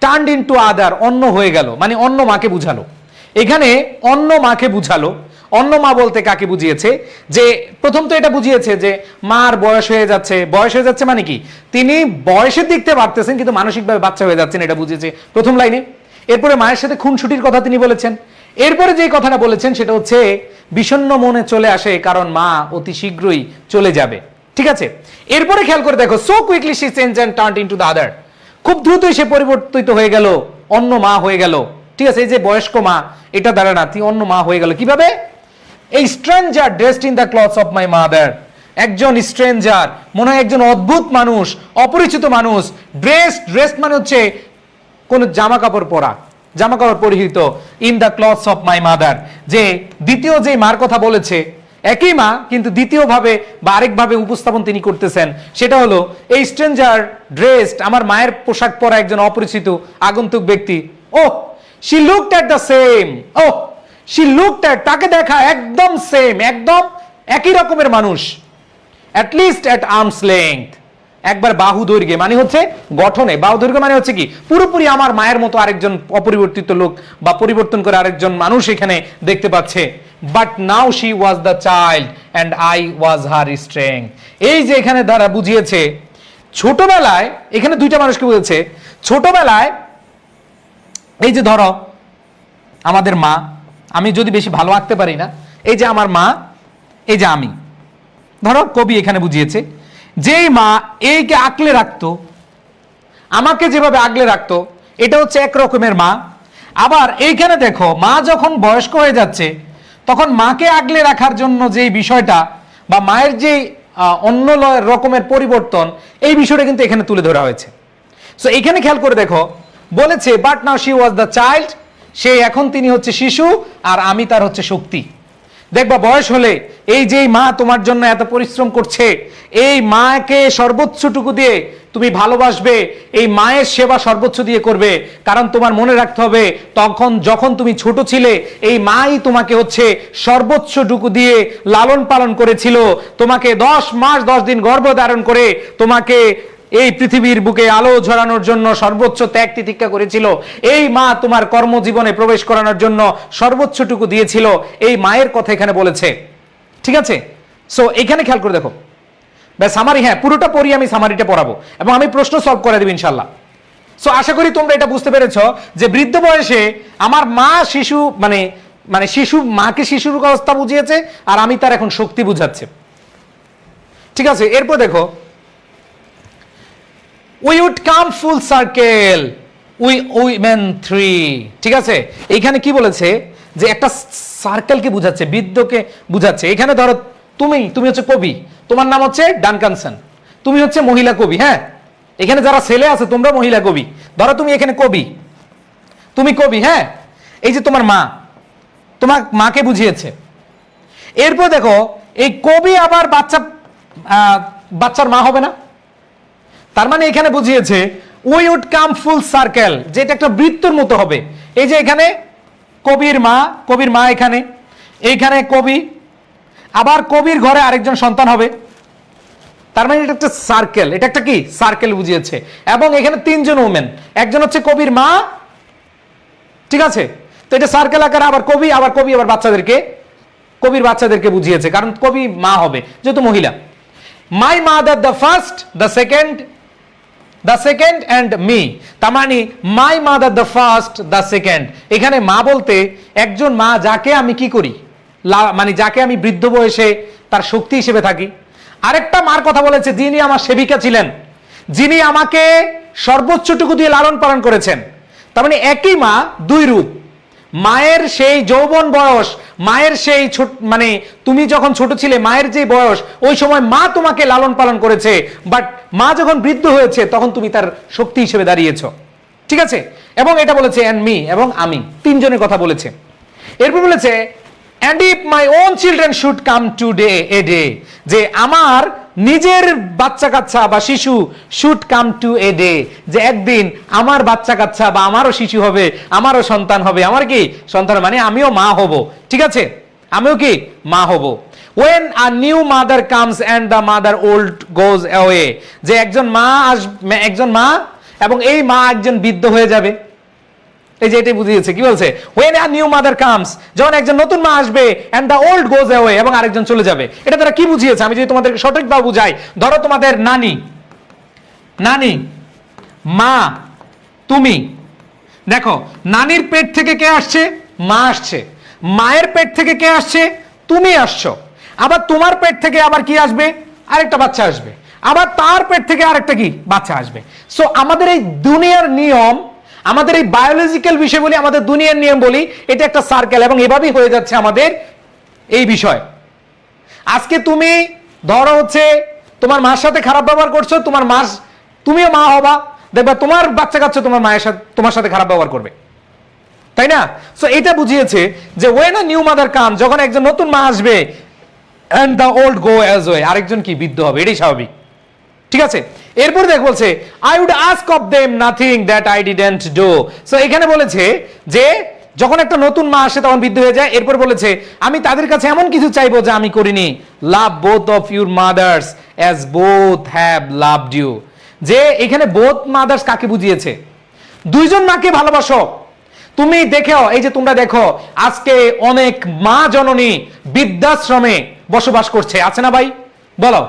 Speaker 1: টার্নড ইনটু আদার, অন্য হয়ে গেল, মানে অন্য মাকে বুঝালো। এখানে অন্য মাকে বুঝালো। অন্য মা বলতে কাকে বুঝিয়েছে? যে প্রথম তো এটা বুঝিয়েছে যে মার বয়স হয়ে যাচ্ছে, বয়স হয়ে যাচ্ছে মানে কি? তিনি বয়সের দিক থেকে বাড়তেছেন কিন্তু মানসিকভাবে বাচ্চা হয়ে যাচ্ছেন, এটা বুঝিয়েছে প্রথম লাইনে। এরপরে মায়ের সাথে খুনসুটির কথা তিনি বলেছেন। এরপরে যে কথাটা বলেছেন সেটা হচ্ছে বিষণ্ণ মনে চলে আসে কারণ মা অতি শীঘ্রই চলে যাবে, ঠিক আছে? এরপরে খেয়াল করে দেখো, so quickly she changed and turned into the other, খুব দ্রুতই সে পরিবর্তিত হয়ে গেল, অন্য মা হয়ে গেল, ঠিক আছে? এই যে বয়স্ক মা, এটা দ্বারা না, তিনি অন্য মা হয়ে গেল। কিভাবে? এই stranger dressed in the clothes of my mother, একজন স্ট্রেঞ্জার, মনে হয় একজন অদ্ভুত মানুষ, অপরিচিত মানুষ, ড্রেসড মানে হচ্ছে কোন জামা কাপড় পরা, জামা কাপড় পরিহিত, in the clothes of my mother, যে দ্বিতীয় যে মার কথা বলেছে, একই মা কিন্তু দ্বিতীয় ভাবে বা আরেকভাবে উপস্থাপন তিনি করতেছেন, সেটা হলো এই স্ট্রেঞ্জার ড্রেসড, আমার মায়ের পোশাক পরা একজন অপরিচিত আগন্তুক ব্যক্তি। ও she looked at the same, ও শি লুকড এট, তাকে দেখা একদম সেম, একদম একই রকমের মানুষ, at least at arm's length, একবার বাহু দৈর্ঘ্যে, মানে হচ্ছে গঠনে, বাহু দৈর্ঘ্য মানে হচ্ছে কি পুরোপুরি আমার মায়ের মতো আরেকজন অপরিবর্তিত লোক বা পরিবর্তন করে আরেকজন মানুষ এখানে দেখতে পাচ্ছে। But now she was the child and I was her strength. এই যে এখানে দ্বারা বুঝিয়েছে ছোটবেলায়, এখানে দুইটা মানুষকে বলেছে ছোটবেলায়, এই যে ধরো আমাদের মা, আমি যদি বেশি ভালো আঁকতে পারি না, এই যে আমার মা, এই যে আমি, ধরো কবি এখানে বুঝিয়েছে যেই মা এইকে আঁকলে রাখতো, আমাকে যেভাবে আগলে রাখতো, এটা হচ্ছে এক রকমের মা। আবার এইখানে দেখো মা যখন বয়স্ক হয়ে যাচ্ছে তখন মাকে আগলে রাখার জন্য যে বিষয়টা বা মায়ের যে অন্য রকমের পরিবর্তন, এই বিষয়টা কিন্তু এখানে তুলে ধরা হয়েছে। সো এখানে খেয়াল করে দেখো বলেছে but now she was the child, সে এখন তিনি হচ্ছে শিশু আর আমি তার হচ্ছে শক্তি। দেখবা বয়স হলে এই যে মা তোমার জন্য এত পরিশ্রম করছে, এই মাকে সর্বোচ্চটুকু দিয়ে তুমি ভালোবাসবে, এই মায়ের সেবা সর্বোচ্চ দিয়ে করবে, কারণ তোমার মনে রাখতে হবে তখন যখন তুমি ছোট ছিলে এই মাই তোমাকে হচ্ছে সর্বোচ্চটুকু দিয়ে লালন পালন করেছিল, তোমাকে 10 মাস 10 দিন গর্ভধারণ করে তোমাকে এই পৃথিবীর বুকে আলো ঝরানোর জন্য সর্বোচ্চ ত্যাগ তিতিক্ষা করেছিল, এই মা তোমার কর্মজীবনে প্রবেশ করানোর জন্য সর্বোচ্চটুকু দিয়েছিল, এই মায়ের কথা এখানে বলেছে। ঠিক আছে, সো এখানে খেয়াল করে দেখো সামারি, হ্যাঁ পুরোটা পড়ি, আমি সামারিটা পড়াবো এবং আমি প্রশ্ন সলভ করে দেব ইনশাল্লাহ। সো আশা করি তোমরা এটা বুঝতে পেরেছো যে বৃদ্ধ বয়সে আমার মা শিশু মানে শিশু, মাকে শিশুর অবস্থা বুঝিয়েছে আর আমি তার এখন শক্তি বুঝাচ্ছে। ঠিক আছে, এরপর দেখো we would come full circle we men three। ঠিক আছে, এইখানে কি বলেছে যে একটা সার্কেলকে বুঝাচ্ছে, বৃদ্ধকে বুঝাচ্ছে। এখানে ধরো তুমি হচ্ছে কবি, তোমার নাম হচ্ছে ডানকানসন, তুমি হচ্ছে মহিলা কবি। হ্যাঁ, এখানে যারা ছেলে আছে তোমরা মহিলা কবি, ধরো তুমি এখানে কবি, তুমি কবি। হ্যাঁ, এই যে তোমার মা, তোমার মাকে বুঝিয়েছে। এরপর দেখো এই কবি আবার বাচ্চার মা হবে না, তার মানে এখানে বুঝিয়েছে we would come full circle, যেটা একটা বৃত্তর মতো হবে। এই যে এখানে কবির মা এখানে, এইখানে কবি, আবার কবির ঘরে আরেকজন সন্তান হবে, তার মানে এটা একটা সার্কেল, এটা একটা কি সার্কেল বুঝিয়েছে। এবং এখানে 3 জন ওমেন, একজন হচ্ছে কবির মা। ঠিক আছে, তো এটা সার্কেল আকারে আবার কবি আবার বাচ্চাদেরকে, কবির বাচ্চাদেরকে বুঝিয়েছে, কারণ কবি মা হবে যেহেতু মহিলা। My mother the first, the second and me, তার মানে my mother the first the second. এখানে মা বলতে একজন মা যাকে আমি কি করি, মানে যাকে আমি বৃদ্ধ বয়সে তার শক্তি হিসেবে থাকি। আরেকটা মার কথা বলেছে যিনি আমার সেবিকা ছিলেন, যিনি আমাকে সর্বোচ্চটুকু দিয়ে লালন পালন করেছেন। তার মানে একই মা দুই রূপ, মায়ের সেই যৌবন বয়স, মায়ের সেই মানে তুমি যখন ছোট ছিলে মায়ের যে বয়স, ওই সময় মা তোমাকে লালন পালন করেছে, বাট মা যখন বৃদ্ধ হয়েছে তখন তুমি তার শক্তি হিসেবে দাঁড়িয়েছো। ঠিক আছে, এবং এটা বলেছে অ্যান্ড মি, এবং আমি, 3 জনের কথা বলেছে। এরপর বলেছে and if my own children should come today a day, যে আমার নিজের বাচ্চা কাচ্চা বা শিশু should come to a day, যে একদিন আমার বাচ্চা কাচ্চা বা আমারও শিশু হবে, আমারও সন্তান হবে, আমার কি সন্তান মানে আমিও মা হব। ঠিক আছে, আমিও কি মা হব। when a new mother comes and the mother old goes away, যে একজন মা এবং এই মা একজন বৃদ্ধ হয়ে যাবে। এই যে এটাই বুঝিয়েছে, কি বলছে when a new mother comes, যখন একজন নতুন মা আসবে and the old goes away, এবং আরেকজন চলে যাবে। এটা তারা কি বুঝিয়েছে আমি যদি তোমাদেরকে সঠিকভাবে বুঝাই, ধরো তোমাদের নানি, মা, তুমি, দেখো নানির পেট থেকে কে আসছে, মা আসছে, মায়ের পেট থেকে কে আসছে, তুমি আসছো, আবার তোমার পেট থেকে আবার কি আসবে, আরেকটা বাচ্চা আসবে, আবার তার পেট থেকে আরেকটা কি বাচ্চা আসবে। সো আমাদের এই দুনিয়ার নিয়ম, আমাদের এই বায়োলজিক্যাল বিষয় বলি, আমাদের দুনিয়ার নিয়ম বলি, এটা একটা সার্কেল, এবং এভাবেই হয়ে যাচ্ছে আমাদের এই বিষয়। আজকে তুমি ধরো হচ্ছে তোমার মার সাথে খারাপ ব্যবহার করছো, তুমিও মা হবা, দেখবা তোমার বাচ্চা কাচ্চা তোমার সাথে খারাপ ব্যবহার করবে, তাই না? সো এটা বুঝিয়েছে যে when a new mother comes, যখন একজন নতুন মা আসবে and the old go away, আরেকজন কি বৃদ্ধ হবে, এটাই স্বাভাবিক। ঠিক আছে, এরপর দেখ বলছে I would ask of them nothing that I didn't do. So এখানে বলেছে যে যখন একটা নতুন মা আসে তখন বৃদ্ধ হয়ে যায়, এরপর বলেছে আমি তাদের কাছে এমন কিছু চাইবো যা আমি করিনি। Love both of your mothers as both have loved you. যে এখানে বোথ মাদার্স কাকে বুঝিয়েছে? দুইজন মাকে ভালোবাসো। তুমি দেখো, এই যে তোমরা দেখো আজকে অনেক মা জননী বৃদ্ধাশ্রমে বসবাস করছে, আছে না ভাই? বলো,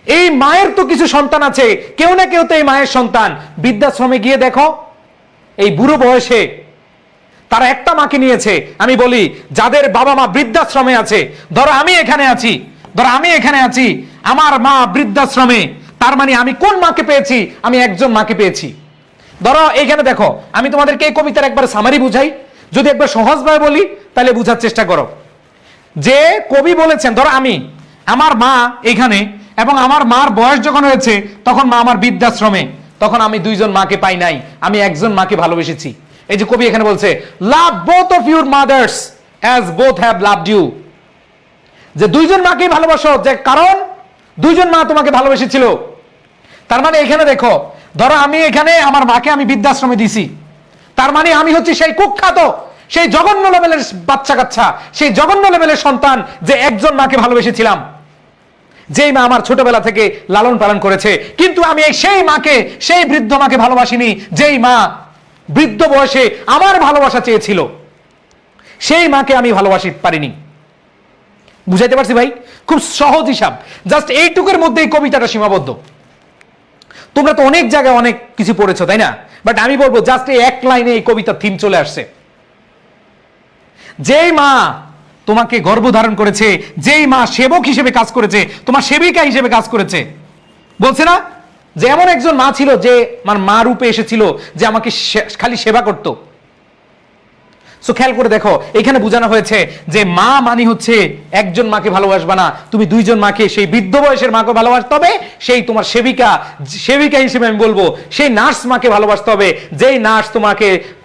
Speaker 1: এই মায়ের তো কিছু সন্তান আছে, কেউ না কেউ তো এই মায়ের সন্তান। বৃদ্ধাশ্রমে গিয়ে দেখো এই বুড়ো বয়সে তারা একটা মাকে নিয়েছে। আমি বলি যাদের বাবা মা বৃদ্ধাশ্রমে আছে, ধরো আমি এখানে আছি, আমার মা বৃদ্ধাশ্রমে, তার মানে আমি কোন মাকে পেয়েছি? আমি একজন মাকে পেয়েছি। ধরো এইখানে দেখো, আমি তোমাদেরকে এই কবিতার একবার সামারি বুঝাই, যদি একবার সহজভাবে বলি তাহলে বুঝার চেষ্টা করো। যে কবি বলেছেন, ধরো আমার মা এখানে, এবং আমার মার বয়স যখন হয়েছে তখন মা আমার বৃদ্ধাশ্রমে, তখন আমি দুইজন মাকে পাই নাই, আমি একজন মাকে ভালোবেসেছি। এই যে কবি এখানে বলছে love both of your mothers as both have loved you, যে দুইজন মাকেই ভালোবাসো, যে কারণ দুইজন মা তোমাকে ভালোবেসেছিল। তার মানে এখানে দেখো, ধরো আমি এখানে আমার মাকে আমি বৃদ্ধাশ্রমে দিছি, তার মানে আমি হচ্ছে সেই কুখ্যাত, সেই জঘন্য লেভেলের বাচ্চা কাচ্চা, সেই জঘন্য লেভেলের সন্তান যে একজন মাকে ভালোবেসেছিলাম, যেই মা আমার ছোটবেলা থেকে লালন পালন করেছে। কিন্তু আমি সেই মাকে, সেই বৃদ্ধ মাকে ভালোবাসিনি, যেই মা বৃদ্ধ বয়সে আমার ভালোবাসা চেয়েছিল, সেই মাকে আমি ভালোবাসি পারিনি। বুঝাইতে পারছি ভাই? খুব সহজ হিসাব, জাস্ট এইটুকুর মধ্যে এই কবিতাটা সীমাবদ্ধ। তোমরা তো অনেক জায়গায় অনেক কিছু পড়েছো, তাই না? বাট আমি বলবো জাস্ট এই এক লাইনে এই কবিতার থিম চলে আসছে। যেই মা তোমাকে গর্ভধারণ করেছে, যেই মা সেবক হিসেবে কাজ করেছে, তোমার সেবিকা হিসেবে কাজ করেছে, বলছে না যে এমন একজন মা ছিল যে আমার মা রূপে এসেছিল, যে আমাকে খালি সেবা করতো। সো খেয়াল করে দেখো, এখানে বোঝানো হয়েছে যে মা মানে হচ্ছে একজন মাকে ভালোবাসবা না, তুমি দুইজন মাকে, সেই বৃদ্ধ বয়সের মাকে ভালোবাসতে হবে, সেই তোমার সেবিকা হিসেবে আমি বলবো সেই নার্স মাকে ভালোবাসতে হবে, যেই নার্স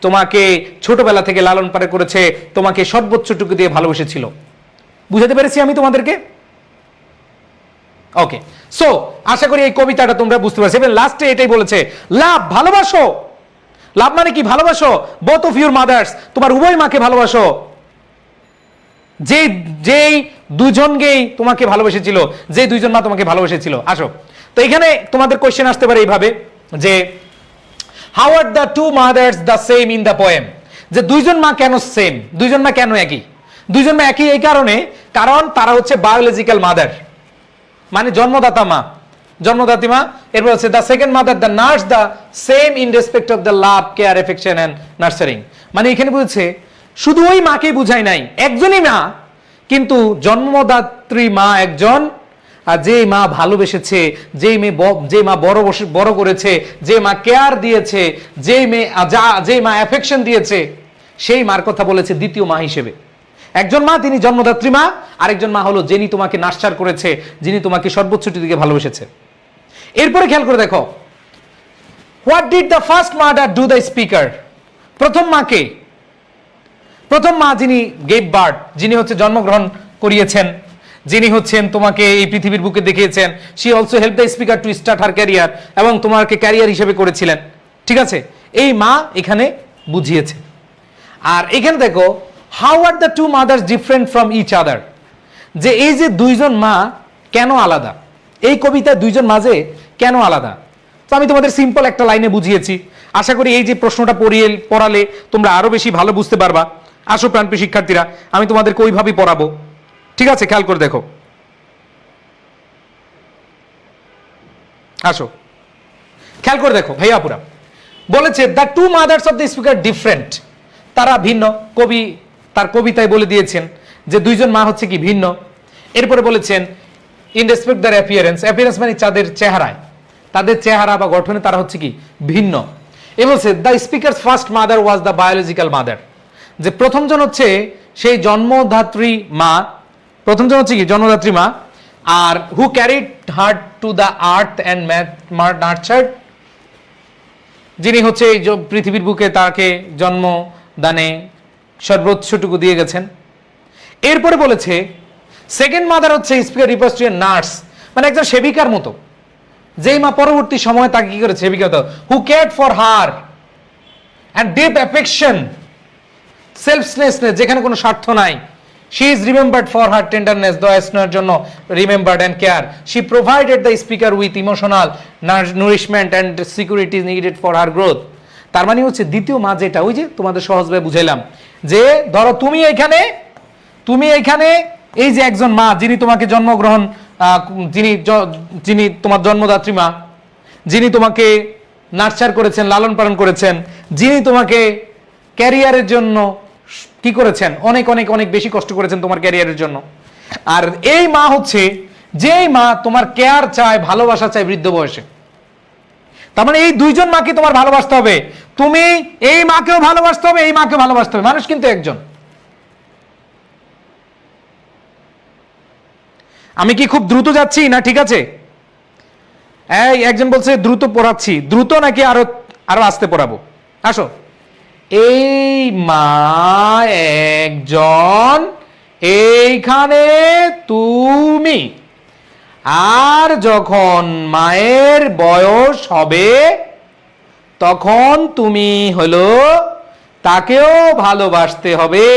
Speaker 1: তোমাকে ছোটবেলা থেকে লালন পালন করেছে, তোমাকে সর্বোচ্চটুকু দিয়ে ভালোবেসেছিল। বুঝাতে পেরেছি আমি তোমাদেরকে? ওকে, সো আশা করি এই কবিতাটা তোমরা বুঝতে পারছো। এবং লাস্টে এটাই বলেছে, লাভ, ভালোবাসো। লাভ মানে কি? ভালোবাসো বোথ অফ ইউর মাদার্স, তোমার উভয় মাকে ভালোবাসো, যেই দুজনকেই তোমাকে ভালোবেসেছিল, যে দুইজন মা তোমাকে ভালোবেসেছিল। আসো, তো এখানে তোমাদের কোশ্চেন আসতে পারে এইভাবে যে how are the two mothers the same in the poem? যে দুইজন মা কেন সেম, দুইজন মা কেন একই? দুইজন মা একই এই কারণে, কারণ তারা হচ্ছে বায়োলজিক্যাল মাদার, মানে জন্মদাতা মা, জন্মদাত্রী মা। এরপর হচ্ছে the second mother the nurse the same in respect of the love, care, affection and nurturing. মানে এখানে বুঝছে শুধু ওই মাকেই বুঝায় নাই, একজনই মা, কিন্তু জন্মদাত্রী মা একজন, আর যে মা ভালোবেসেছে, যে মা বড় করেছে, যে মা কেয়ার দিয়েছে, যে মা অ্যাফেকশন দিয়েছে, সেই মার কথা বলেছে দ্বিতীয় মা হিসেবে। একজন মা তিনি জন্মদাত্রী মা, আরেকজন মা হলো যিনি তোমাকে নার্চার করেছে, যিনি তোমাকে সর্বোচ্চটি দিকে ভালোবেসেছে। এরপরে খেয়াল করে দেখো, what did the first mother do the speaker? প্রথম মা যিনি গেভ বার্থ, যিনি হচ্ছে জন্মগ্রহণ করিয়েছেন, যিনি হচ্ছেন তোমাকে এই পৃথিবীর বুকে দেখিয়েছেন, she also help the speaker to start her career, এবং তোমাকে ক্যারিয়ার হিসেবে করেছিলেন। ঠিক আছে, এই মা এখানে বুঝিয়েছে। আর এখানে দেখো, how are the two mothers different from each other? যে এই যে দুইজন মা কেন আলাদা, এই কবিতায় দুইজন মাঝে কেন আলাদা? তো আমি তোমাদের সিম্পল একটা লাইনে বুঝিয়েছি। আশা করি এই যে প্রশ্নটা পড়ালে তোমরা আরো বেশি ভালো বুঝতে পারবা। আসো প্রাণপ্রিয় শিক্ষার্থীরা, আমি তোমাদেরকে ওইভাবেই পড়াবো। ঠিক আছে, খেয়াল করে দেখো, আসো খেয়াল করে দেখো ভাইয়াপুরা, বলেছে the two mothers of the speaker different, তারা ভিন্ন। কবি তার কবিতায় বলে দিয়েছেন যে দুইজন মা হচ্ছে কি ভিন্ন। এরপরে বলেছেন ইন রেসপেক্ট দ্যার অ্যাপিয়ারেন্স মানে তাদের চেহারা বা গঠনে তারা হচ্ছে কি ভিন্ন। এ বলছে the speakers first mother was the biological mother, যে প্রথমজন হচ্ছে সেই জন্মদাত্রী মা, প্রথমজন হচ্ছে কি জন্মদাত্রী মা, আর who carried her to the earth and nurtured, যিনি হচ্ছে এই পৃথিবীর বুকে তাকে জন্মদানে সর্বোচ্চটুকু দিয়ে গেছেন। এরপরে বলেছে সেকেন্ড মাদার হচ্ছে speaker refers to a nurse, মানে একজন সেবিকার মতো, যেই মা পরবর্তী সময়ে তাকে কি করেছে বিগত, who cared for her and deep affection, selflessness, যেখানে কোনো স্বার্থ নাই। She is remembered for her tenderness, দয়া স্নেহের জন্য remembered and care. She provided the speaker with emotional nourishment and security needed for her growth. তার মানে হচ্ছে দ্বিতীয় মা যেটা, ওই যে তোমাদের সহজভাবে বুঝাইলাম, যে ধরো তুমি এইখানে এই যে একজন মা যিনি তোমাকে জন্মগ্রহণ, যিনি তোমার জন্মদাত্রী মা, যিনি তোমাকে নার্চার করেছেন, লালন পালন করেছেন, যিনি তোমাকে ক্যারিয়ারের জন্য কি করেছেন, অনেক অনেক অনেক বেশি কষ্ট করেছেন তোমার ক্যারিয়ারের জন্য। আর এই মা হচ্ছে যেই মা তোমার কেয়ার চায়, ভালোবাসা চায় বৃদ্ধ বয়সে। তার মানে এই দুইজন মাকে তোমার ভালোবাসতে হবে, তুমি এই মাকেও ভালোবাসতে হবে, এই মাকেও ভালোবাসতে হবে। মানুষ কিন্তু একজন। আমি কি খুব দ্রুত যাচ্ছি না ঠিক আছে? এই একজন বলছে দ্রুত পড়াচ্ছি, দ্রুত নাকি আরো আস্তে পড়াবো? আসো। এই মা একজন, এইখানে তুমি। আর যখন মায়ের বয়স হবে তখন তুমি হলো তাকেও ভালোবাসতে হবে।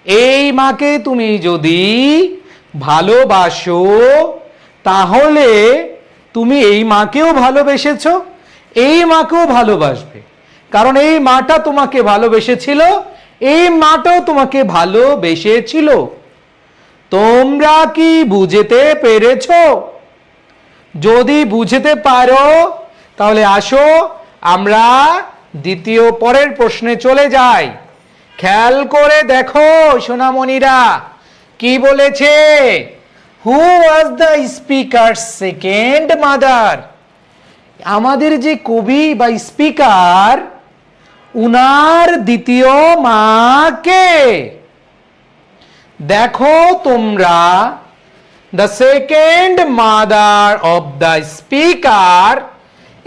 Speaker 1: এই মাকে তুমি যদি ভালোবাসো তাহলে তুমি এই মাকেও ভালোবেসেছো, এই মাকেও ভালোবাসবে, কারণ এই মাটা তোমাকে ভালোবেসেছিল, এই মাটাও তোমাকে ভালোবেসেছিল। তোমরা কি বুঝতে পেরেছো? যদি বুঝতে পারো তাহলে আসো আমরা দ্বিতীয় পরের প্রশ্নে চলে যাই। খেয়াল করে দেখো সোনামণিরা কি বলেছে। Who was the speaker second mother? আমাদের যে কবি বা স্পিকার, উনার দ্বিতীয় মাকে দেখো তোমরা। The second mother of the speaker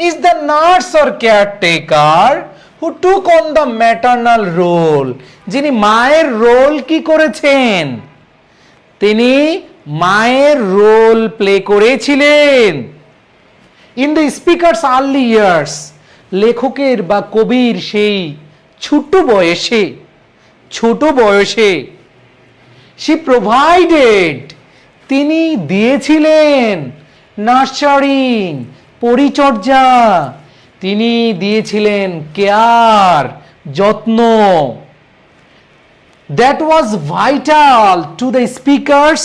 Speaker 1: is the nurse or caretaker who took on the maternal role. যিনি মায়ের রোল কি করেছেন? তিনি মায়ের রোল প্লে করেছিলেন। In the speaker's early years, লেখকের বা কবির সেই ছোট বয়সে she provided, তিনি দিয়েছিলেন নার্চারিং, পরিচর্যা, তিনি দিয়েছিলেন কেয়ার, যত্ন। That was vital to the speaker's,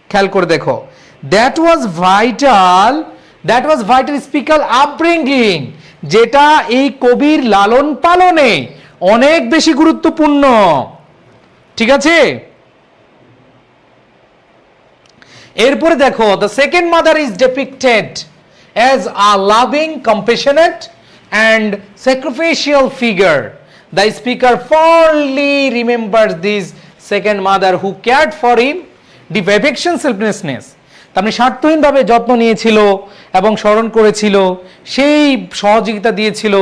Speaker 1: খেয়াল করে দেখো, that was vital speaker upbringing, যেটা এই কবির লালন পালনে অনেক বেশি গুরুত্বপূর্ণ। ঠিক আছে? এরপরে দেখো, the second mother is ডিপিক্টেড as a loving, compassionate and sacrificial figure. The speaker fondly remembers this second mother who cared for him, deep affection, selflessness. তারপরে স্বার্থহীনভাবে যত্ন নিয়েছিল এবং স্মরণ করেছিল, সেই সহযোগিতা দিয়েছিল।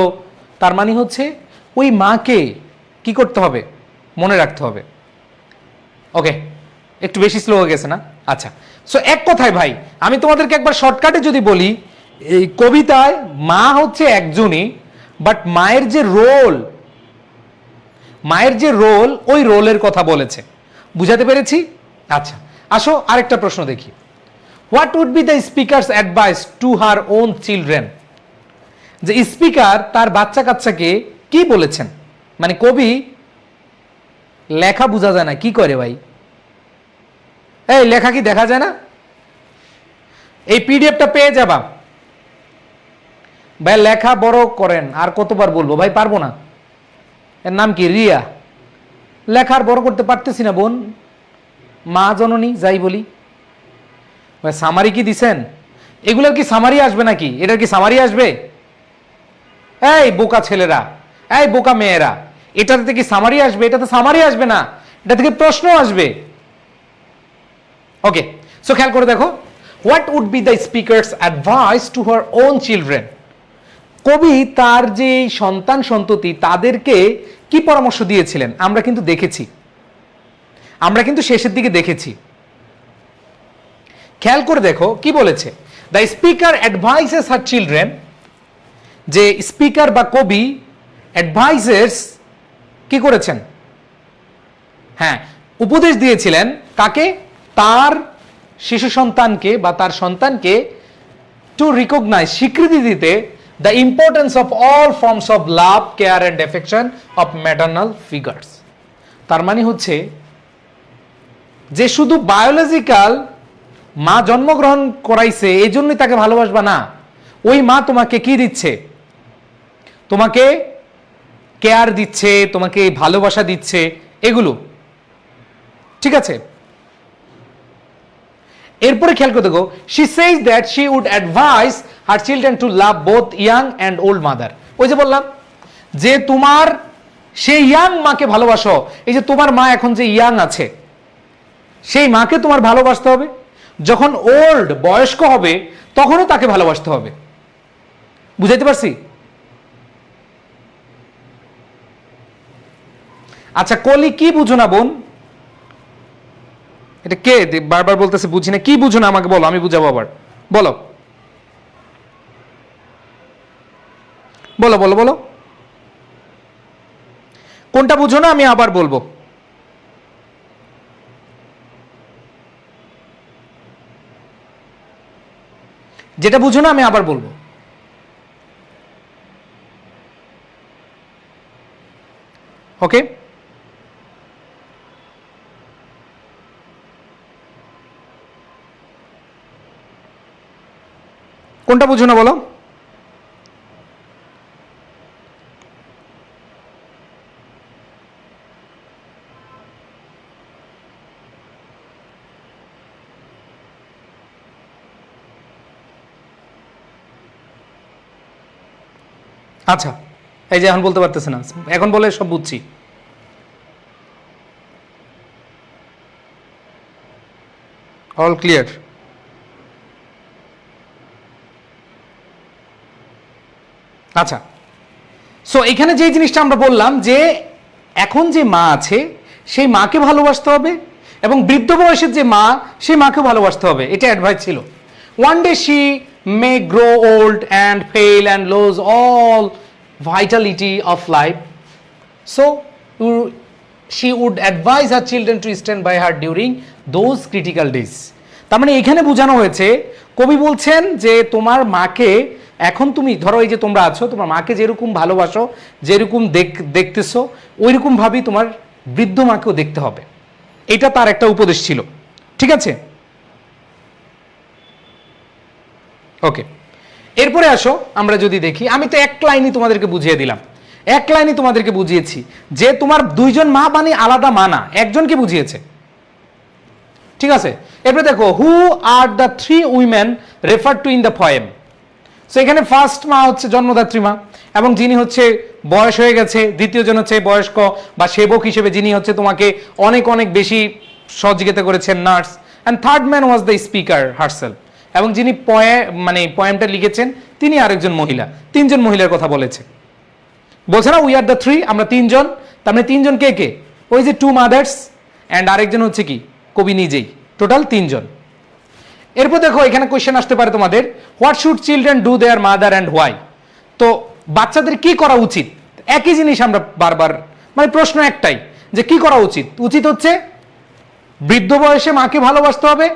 Speaker 1: তার মানে হচ্ছে ওই মাকে কি করতে হবে? মনে রাখতে হবে। ওকে, একটু বেশি স্লো হয়ে গেছে না? আচ্ছা, সো এক কথায় ভাই আমি তোমাদেরকে একবার শর্টকাটে যদি বলি, এই কবিতায় মা হচ্ছে একজনই, বাট মায়ের যে রোল ওই রোলের কথা বলেছে। বুঝাতে পেরেছি? আচ্ছা, আসো আরেকটা প্রশ্ন দেখি। What would be the speaker's advice to her own children? যে স্পিকার তার বাচ্চা কাচ্চাকে কি বলেছেন? মানে কবি লেখা বোঝা যায় না, কি করে ভাই? এই লেখা কি দেখা যায় না? এই পিডিএফটা পেয়ে যাবা ভাই। লেখা বড় করেন, আর কতবার বলবো ভাই, পারবো না। এর নাম কি? রিয়া। লেখার বড় করতে পারতেছি না বোন, মা জননী যাই বলি। ভাই সামারি কি দিছেন? এগুলোর কি সামারি আসবে নাকি? এটার কি সামারি আসবে? এই বোকা ছেলেরা, এই বোকা মেয়েরা, এটাতে কি সামারি আসবে? এটাতে সামারি আসবে না, এটা থেকে প্রশ্ন আসবে। ওকে, সো খেয়াল করে দেখো, what would be the speaker's advice to her own children? কবি তার যে সন্তান সন্ততি তাদেরকে কি পরামর্শ দিয়েছিলেন আমরা কিন্তু দেখেছি, আমরা কিন্তু শেষের দিকে দেখেছি। খেয়াল করে দেখো কি বলেছে। The speaker advises her children, যে স্পিকার বা কবি অ্যাডভাইসেস কি করেছেন, হ্যাঁ উপদেশ দিয়েছিলেন কাকে, তার শিশু সন্তানকে বা তার সন্তানকে, টু রিকগনাইজ স্বীকৃতি দিতে the importance of all forms of love, care and affection of maternal figures. তার মানে হচ্ছে যে শুধু বায়োলজিক্যাল মা জন্মগ্রহণ করাইছে এই জন্যই তাকে ভালোবাসবা না, ওই মা তোমাকে কি দিচ্ছে, তোমাকে কেয়ার দিচ্ছে, তোমাকে ভালোবাসা দিচ্ছে, এগুলো ঠিক আছে। এরপরে খেয়াল করে দেখো, she says that she would advise her children to love both young and old mother. ওই যে বললাম যে তোমার সেই ইয়াং মাকে ভালোবাসো, এই যে তোমার মা এখন যে ইয়াং আছে সেই মাকে তোমার ভালোবাসতে হবে, যখন ওল্ড বয়স্ক হবে তখনও তাকে ভালোবাসতে হবে। বুঝাইতে পারছি? আচ্ছা কলি কি বুঝো না বোন, এটা কে বারবার বলতেছে বুঝি না, কি বুঝো না আমাকে বলো, আমি বুঝাবো আবার, বলো বলো বলো বলো, কোনটা বুঝো না আমি আবার বলবো। যেটা বুঝো না আমি আবার বলবো। ওকে, কোনটা বুঝো না বলো। আচ্ছা এই যে এখন বলতে পারতেছে না, এখন বলে সব বুঝছি। All clear? আচ্ছা, সো এখানে যে জিনিসটা আমরা বললাম যে এখন যে মা আছে সেই মাকে ভালোবাসতে হবে এবং বৃদ্ধ বয়সের যে মা সেই মাকে ভালোবাসতে হবে, এটা অ্যাডভাইস ছিল। One day she may grow old and fail and loose all vitality of life, so she would advise her children to stand by her during those critical days. তার মানে এখানে বোঝানো হয়েছে, কবি বলছেন যে তোমার মাকে এখন তুমি ধরো এই যে তোমরা আছো, তোমার মাকে যেরকম ভালোবাসো, যেরকম দেখতেছো ওইরকম ভাবেই তোমার বৃদ্ধ মাকেও দেখতে হবে, এটা তার একটা উপদেশ ছিল। ঠিক আছে, ওকে। এরপরে আসো আমরা যদি দেখি, আমি তো এক লাইনই তোমাদেরকে বুঝিয়ে দিলাম, এক লাইনই তোমাদেরকে বুঝিয়েছি যে তোমার দুইজন মা মানে আলাদা মা না, একজনকে বুঝিয়েছে। ঠিক আছে, এরপরে দেখো, who are the three women refer to in the poem. So এখানে ফার্স্ট মা হচ্ছে জন্মদাত্রী মা, এবং যিনি হচ্ছে বয়স হয়ে গেছে, দ্বিতীয় জন হচ্ছে বয়স্ক বা সেবক হিসেবে যিনি হচ্ছে তোমাকে অনেক অনেক বেশি সহযোগিতা করেছেন, nurse, and third man was the speaker herself, এবং যিনি পোয়েমটা লিখেছেন তিনি আরেকজন মহিলা। তিনজন মহিলার কথা বলেছে, বলছে না উই আর দ্য থ্রি, আমরা তিনজন। তার মানে তিনজন কে কে, ওই যে টু মাদার্স অ্যান্ড আরেকজন হচ্ছে কি কবি নিজেই, টোটাল তিনজন। এরপর দেখো এখানে কোয়েশ্চেন আসতে পারে তোমাদের, what should children do there mother and why. তো বাচ্চাদের কি করা উচিত, একই জিনিস আমরা বারবার, মানে প্রশ্ন একটাই যে কি করা উচিত। উচিত হচ্ছে বৃদ্ধ বয়সে মাকে ভালোবাসতে হবে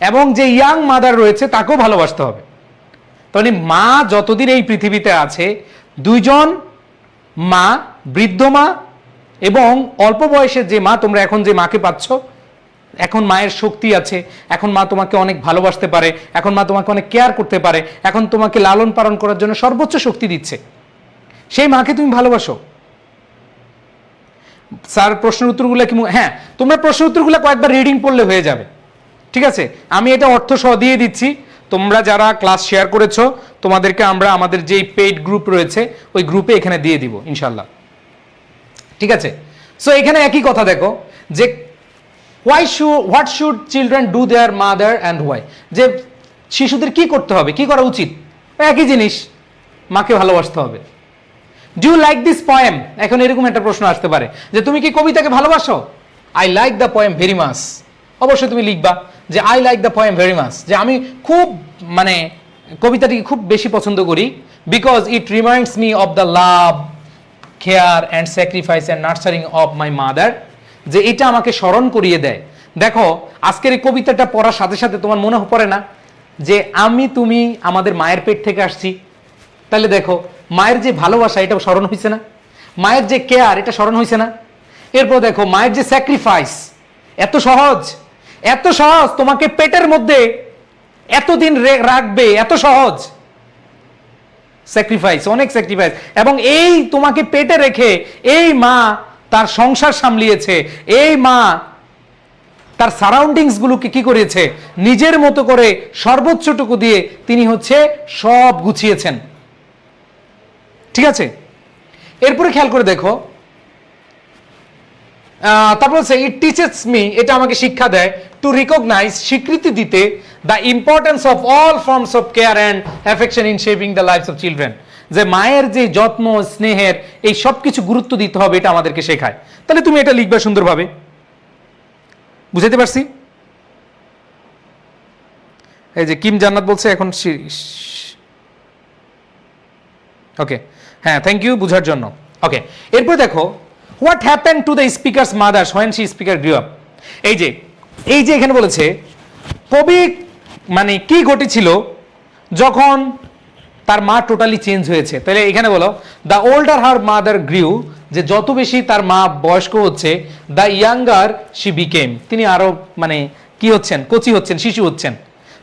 Speaker 1: এবং যে ইয়াং মাদার রয়েছে তাকেও ভালোবাসতে হবে। তাহলে মা যতদিন এই পৃথিবীতে আছে, দুইজন মা, বৃদ্ধ মা এবং অল্প বয়সের যে মা, তোমরা এখন যে মাকে পাচ্ছ, এখন মায়ের শক্তি আছে, এখন মা তোমাকে অনেক ভালোবাসতে পারে, এখন মা তোমাকে অনেক কেয়ার করতে পারে, এখন তোমাকে লালন পালন করার জন্য সর্বোচ্চ শক্তি দিচ্ছে, সেই মাকে তুমি ভালোবাসো। স্যার প্রশ্নের উত্তরগুলো কি, হ্যাঁ তোমরা প্রশ্নের উত্তরগুলো কয়েকবার রিডিং পড়লে হয়ে যাবে। ঠিক আছে, আমি এটা অর্থ সহ দিয়ে দিচ্ছি, তোমরা যারা ক্লাস শেয়ার করেছো তোমাদেরকে আমরা আমাদের যেই পেইড গ্রুপ রয়েছে ওই গ্রুপে এখানে দিয়ে দিব ইনশাল্লাহ। ঠিক আছে, সো এখানে একই কথা দেখো যে what should children do there mother and why, যে শিশুদের কি করতে হবে, কি করা উচিত, একই জিনিস, মাকে ভালোবাসতে হবে। Do you like this poem, এখন এরকম একটা প্রশ্ন আসতে পারে যে তুমি কি কবিতাকে ভালোবাসো। I like the poem very much, অবশ্যই তুমি লিখবা যে I like the poem very much, যে আমি খুব মানে কবিতাটিকে খুব বেশি পছন্দ করি, because it reminds me of the love, care and sacrifice and nurturing of my mother, যে এটা আমাকে স্মরণ করিয়ে দেয়। দেখো আজকের এই কবিতাটা পড়ার সাথে সাথে তোমার মনে পড়ে না যে আমি তুমি আমাদের মায়ের পেট থেকে আসছি? তাহলে দেখো মায়ের যে ভালোবাসা এটা স্মরণ হয়েছে না, মায়ের যে কেয়ার এটা স্মরণ হয়েছে না, এরপর দেখো মায়ের যে স্যাক্রিফাইস, এত সহজ, এত সহজ তোমাকে পেটের মধ্যে এতদিন রাখবে, এত সহজ স্যাক্রিফাইস, অনেক স্যাক্রিফাইস, এবং এই তোমাকে পেটে রেখে এই মা তার সংসার সামলিয়েছে, এই মা তার সারাউন্ডিংস গুলোকে কি করেছে নিজের মতো করে সর্বোচ্চটুকু দিয়ে তিনি হচ্ছে সব গুছিয়েছেন। ঠিক আছে, এরপরে খেয়াল করে দেখো, তারপর হচ্ছে ইট টিচেস মি, এটা আমাকে শিক্ষা দেয়, টু রিকগনাইজ, স্বীকৃতি দিতে, the importance of all forms of care and affection in shaping the lifes of children, যে মায়ের যে যত্ন স্নেহের এই সব কিছু গুরুত্ব দিতে হবে, এটা আমাদেরকে শেখায়। তাহলে তুমি এটা লিখবে সুন্দরভাবে, বুঝাইতে পারছি? এই যে কিম জান্নাত বলছে এখন ওকে, হ্যাঁ থ্যাংক ইউ বুঝার জন্য। ওকে, এরপর দেখো what happen to the speakers mother's when she speaker grew up. এই যে এখানে বলেছে কবি মানে কি ঘটেছিল যখন তার মা টোটালি চেঞ্জ হয়েছে। তাহলে এখানে বলো দ্য ওল্ডার হার মাদার গ্রিউ, যে যত বেশি তার মা বয়স্ক হচ্ছে, দ্য ইয়াঙ্গার শি বিকেম, তিনি আরো মানে কি হচ্ছেন, কচি হচ্ছেন, শিশু হচ্ছেন।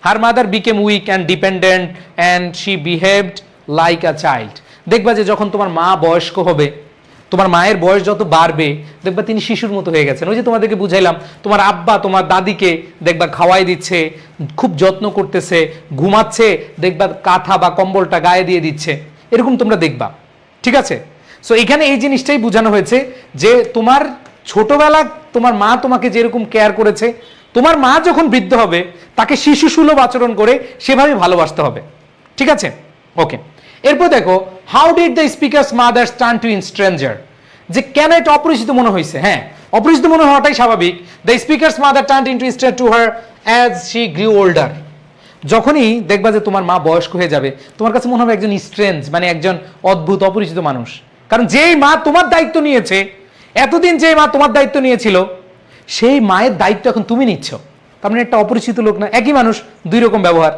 Speaker 1: Her mother became weak and dependent and she behaved like a child. দেখবা যে যখন তোমার মা বয়স্ক হবে, তোমার মায়ের বয়স যত বাড়বে, দেখবা তিনি শিশুর মতো হয়ে গেছেন। ওই যে তোমাদেরকে বুঝাইলাম, তোমার আব্বা তোমার দাদিকে দেখবা খাওয়াই দিচ্ছে, খুব যত্ন করতেছে, ঘুমাচ্ছে, দেখবা কাঁথা বা কম্বলটা গায়ে দিয়ে দিচ্ছে, এরকম তোমরা দেখবা। ঠিক আছে, সো এখানে এই জিনিসটাই বোঝানো হয়েছে যে তোমার ছোটবেলা তোমার মা তোমাকে যেরকম কেয়ার করেছে, তোমার মা যখন বৃদ্ধ হবে তাকে শিশু সুলভ আচরণ করে সেভাবে ভালোবাসতে হবে। ঠিক আছে, ওকে। এরপর দেখো how did the speakers mother's turn to in stranger, যে কেন এটা অপরিচিত মনে হয়েছে? হ্যাঁ, অপরিচিত মনে হওয়াটাই স্বাভাবিক। The speaker's mother turn into stranger to her as she grew older. যখনই দেখবা যে তোমার মা বয়স্ক হয়ে যাবে, তোমার কাছে মনে হবে একজন স্ট্রেঞ্জ, মানে একজন অদ্ভুত অপরিচিত মানুষ। কারণ যেই মা তোমার দায়িত্ব নিয়েছে, এতদিন যে মা তোমার দায়িত্ব নিয়েছিল, সেই মায়ের দায়িত্ব এখন তুমি নিচ্ছ। তার মানে একটা অপরিচিত লোক না, একই মানুষ, দুই রকম ব্যবহার,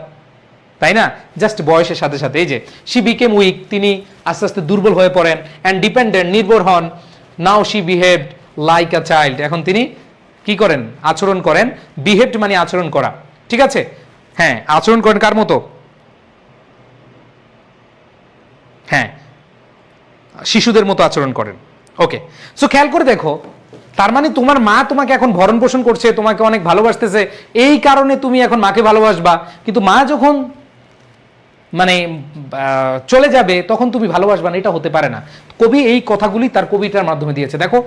Speaker 1: তাই না? জাস্ট বয়সের সাথে সাথে। এই যে শি বিকেম উইক, তিনি আস্তে আস্তে দুর্বল হয়ে পড়েন, অ্যান্ড ডিপেন্ডেন্ট, নির্ভর হন। Now she behaved like a child, এখন তিনি কি করেন, আচরণ করেন। বিহেভড মানে আচরণ করা। ঠিক আছে, হ্যাঁ, আচরণ করেন কার মতো? হ্যাঁ, শিশুদের মতো আচরণ করেন। ওকে, সো খেয়াল করে দেখো, তার মানে তোমার মা তোমাকে এখন ভরণ পোষণ করছে, তোমাকে অনেক ভালোবাসতেছে, এই কারণে তুমি এখন মাকে ভালোবাসবা। কিন্তু মা যখন মানে চলে যাবে তখন তুমি ভালোবাসবা না, এটা হতে পারে না। কবি এই কথাগুলি তার কবিতার মাধ্যমে দিয়েছে। দেখো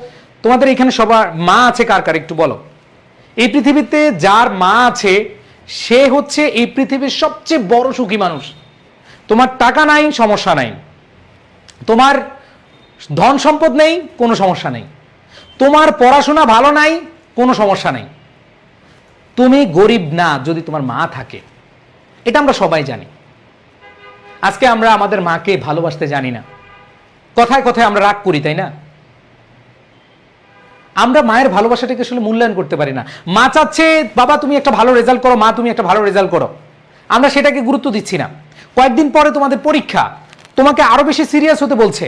Speaker 1: তোমাদের এখানে সবার মা আছে কার কার একটু বলো। এই পৃথিবীতে যার মা আছে সে হচ্ছে এই পৃথিবীর সবচেয়ে বড় সুখী মানুষ। তোমার টাকা নাই, সমস্যা নাই। তোমার ধন সম্পদ নেই, কোনো সমস্যা নেই। তোমার পড়াশোনা ভালো নাই, কোনো সমস্যা নেই। তুমি গরিব না যদি তোমার মা থাকে, এটা আমরা সবাই জানি। আজকে আমরা আমাদের মাকে ভালোবাসতে জানি না, কথায় কথায় আমরা রাগ করি, তাই না? আমরা মায়ের ভালোবাসাটাকে আসলে মূল্যায়ন করতে পারি না। মা চাচ্ছে বাবা তুমি একটা ভালো রেজাল্ট করো, মা তুমি একটা ভালো রেজাল্ট করো, আমরা সেটাকে গুরুত্ব দিচ্ছি না। কয়েকদিন পরে তোমাদের পরীক্ষা, তোমাকে আরো বেশি সিরিয়াস হতে বলছে,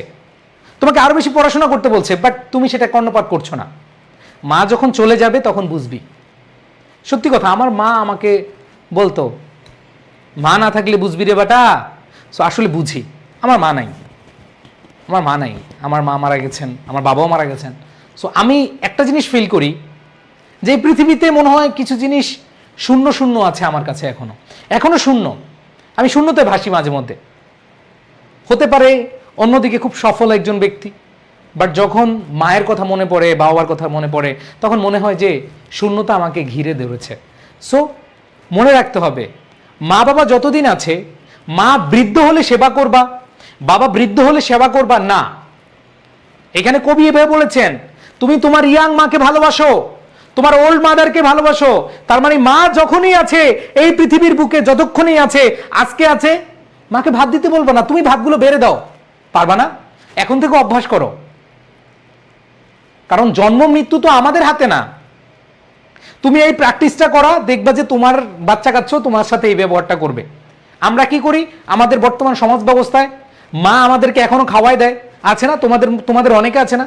Speaker 1: তোমাকে আরো বেশি পড়াশোনা করতে বলছে, বাট তুমি সেটা কর্ণপাত করছো না। মা যখন চলে যাবে তখন বুঝবি। সত্যি কথা, আমার মা আমাকে বলতো মা না থাকলে বুঝবি রে বেটা। সো আসলে বুঝি, আমার মা নাই, আমার মা নাই, আমার মা মারা গেছেন, আমার বাবাও মারা গেছেন। সো আমি একটা জিনিস ফিল করি যে পৃথিবীতে মনে হয় কিছু জিনিস শূন্য শূন্য আছে আমার কাছে, এখনো শূন্য। আমি শূন্যতে ভাসি মাঝে মধ্যে। হতে পারে অন্যদিকে খুব সফল একজন ব্যক্তি, বাট যখন মায়ের কথা মনে পড়ে, বাবার কথা মনে পড়ে, তখন মনে হয় যে শূন্যতা আমাকে ঘিরে ধরেছে। সো মনে রাখতে হবে, মা বাবা যতদিন আছে, মা বৃদ্ধ হলে সেবা করবা, বাবা বৃদ্ধ হলে সেবা করবা না। এখানে কবি এভাবে বলেছেন, তুমি তোমার ইয়াং মাকে ভালোবাসো,
Speaker 2: তোমার ওল্ড মাদারকে ভালোবাসো। তার মানে মা যখনই আছে এই পৃথিবীর বুকে, যতক্ষণই আছে, আজকে আছে, মাকে ভাত দিতে বলবো না, তুমি ভাতগুলো বেড়ে দাও। পারবা না? এখন থেকে অভ্যাস করো, কারণ জন্ম মৃত্যু তো আমাদের হাতে না। তুমি এই প্র্যাকটিসটা করো, দেখবা যে তোমার বাচ্চা কাচ্চা তোমার সাথে এই ব্যবহারটা করবে। আমরা কি করি আমাদের বর্তমান সমাজ ব্যবস্থায়? মা আমাদেরকে এখনো খাওয়াই দেয়, আছে না? তোমাদের অনেকে আছে না?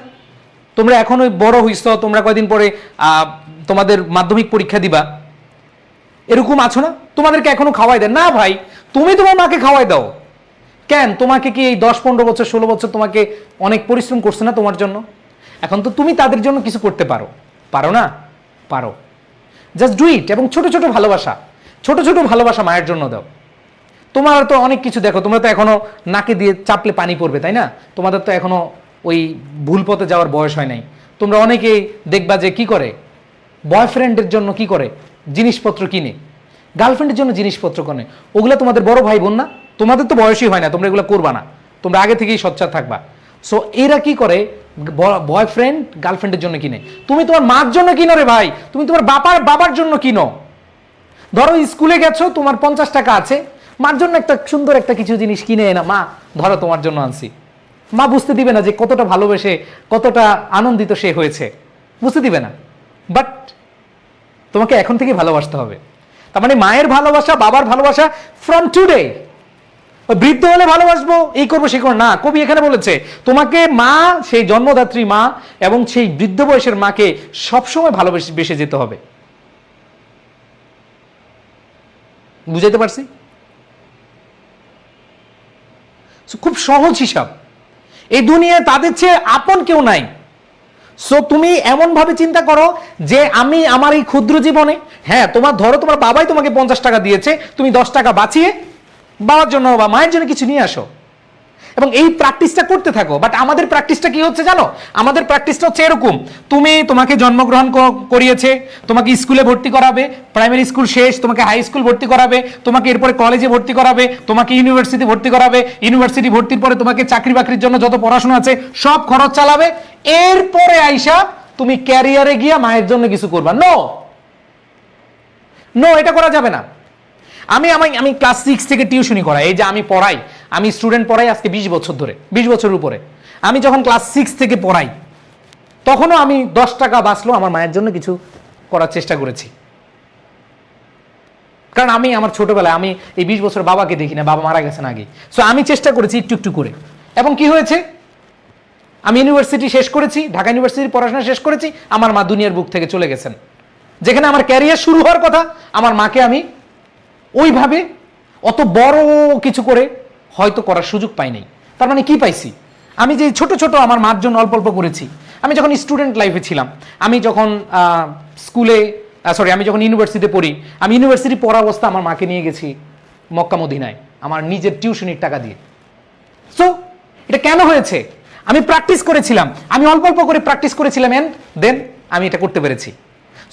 Speaker 2: তোমরা এখনো বড় হইছ, তোমরা কয়দিন পরে তোমাদের মাধ্যমিক পরীক্ষা দিবা, এরকম আছো না? তোমাদেরকে এখনো খাওয়াই দেয় না? ভাই, তুমি তোমার মাকে খাওয়াই দাও। কেন? তোমাকে কি এই 10-15 বছর 16 বছর তোমাকে অনেক পরিশ্রম করছে না তোমার জন্য? এখন তো তুমি তাদের জন্য কিছু করতে পারো, পারো না? পারো, জাস্ট ডু ইট। এবং ছোট ছোট ভালোবাসা মায়ের জন্য দাও। তোমার তো অনেক কিছু, দেখো তোমরা তো এখনো নাকে দিয়ে চাপলে পানি পড়বে, তাই না? তোমাদের তো এখনো ওই ভুল পথে যাওয়ার বয়স হয় নাই। তোমরা অনেকেই দেখবা যে কি করে, বয়ফ্রেন্ডের জন্য কি করে, জিনিসপত্র কিনে, গার্লফ্রেন্ডের জন্য জিনিসপত্র কিনে। ওগুলো তোমাদের বড় ভাই বোন না? তোমাদের তো বয়সই হয় না, তোমরা এগুলো করবা না, তোমরা আগে থেকেই সোচ্চার থাকবা। সো এরা কি করে, বয়ফ্রেন্ড গার্লফ্রেন্ডের জন্য কিনে। তুমি তোমার মার জন্য কিনো রে ভাই, তুমি তোমার বাবার জন্য কিনো। ধরো স্কুলে গেছো, তোমার 50 টাকা আছে, মার জন্য একটা সুন্দর একটা কিছু জিনিস কিনে এনা, মা ধরো তোমার জন্য আনছি। মা বুঝতে দিবে না যে কতটা ভালোবেসে, কতটা আনন্দিত সে হয়েছে, বুঝতে দিবে না। বাট তোমাকে এখন থেকে ভালোবাসতে হবে। তার মানে মায়ের ভালোবাসা, বাবার ভালোবাসা ফ্রম টুডে। বৃদ্ধ হলে ভালোবাসবো, এই করবো সে করবো না। কবি এখানে বলেছে তোমাকে মা, সেই জন্মদাত্রী মা এবং সেই বৃদ্ধ বয়সের মাকে সবসময় ভালোবেসে যেতে হবে। বুঝাইতে পারছি? খুব সহজ হিসাব। এই দুনিয়ায় তাদের চেয়ে আপন কেউ নাই। সো তুমি এমন ভাবে চিন্তা করো যে আমি আমার এই ক্ষুদ্র জীবনে, হ্যাঁ তোমার ধরো তোমার বাবাই তোমাকে 50 টাকা দিয়েছে, তুমি 10 টাকা বাঁচিয়ে বাবার জন্য বা মায়ের জন্য কিছু নিয়ে আসো এবং এই প্র্যাকটিসটা করতে থাকো। বাট আমাদের প্র্যাকটিসটা কি হচ্ছে জানো? আমাদের প্র্যাকটিসটা হচ্ছে এরকম, তোমাকে জন্মগ্রহণ করিয়েছে, তোমাকে স্কুলে ভর্তি করাবে, প্রাইমারি স্কুল শেষ, তোমাকে হাই স্কুল ভর্তি করাবে, তোমাকে এরপরে কলেজে ভর্তি করাবে, তোমাকে ইউনিভার্সিটি ভর্তি করাবে, ইউনিভার্সিটি ভর্তির পরে তোমাকে চাকরি বাকরির জন্য যত পড়াশোনা আছে সব খরচ চালাবে। এরপরে আইসা তুমি ক্যারিয়ারে গিয়া মায়ের জন্য কিছু করবা? নো, এটা করা যাবে না। আমি ক্লাস 6 থেকে টিউশনি করাই, এই যে আমি পড়াই, আমি স্টুডেন্ট পড়াই আজকে 20 বছর ধরে, 20 বছরের উপরে। আমি যখন ক্লাস 6 থেকে পড়াই তখনও আমি 10 টাকা বাঁচলো আমার মায়ের জন্য কিছু করার চেষ্টা করেছি। কারণ আমি আমার ছোটবেলায় আমি এই 20 বছর বাবাকে দেখি না, বাবা মারা গেছেন আগে। সো আমি চেষ্টা করেছি একটু একটু করে। এবং কি হয়েছে, আমি ইউনিভার্সিটি শেষ করেছি, ঢাকা ইউনিভার্সিটির পড়াশোনা শেষ করেছি, আমার মা দুনিয়ার বুক থেকে চলে গেছেন। যেখানে আমার ক্যারিয়ার শুরু হওয়ার কথা, আমার মাকে আমি ওইভাবে অত বড় কিছু করে হয়তো করার সুযোগ পাই নাই। তার মানে কি পাইছি? আমি যে ছোট ছোট আমার মার জন্য অল্প অল্প করেছি। আমি যখন স্টুডেন্ট লাইফে ছিলাম, আমি যখন আমি যখন ইউনিভার্সিটিতে পড়ি, আমি ইউনিভার্সিটি পড়া অবস্থা আমার মাকে নিয়ে গেছি মক্কা মদিনায় আমার নিজের টিউশনির টাকা দিয়ে। সো এটা কেন হয়েছে? আমি প্র্যাকটিস করেছিলাম, আমি অল্প অল্প করে প্র্যাকটিস করেছিলাম, এন্ড দেন আমি এটা করতে পেরেছি।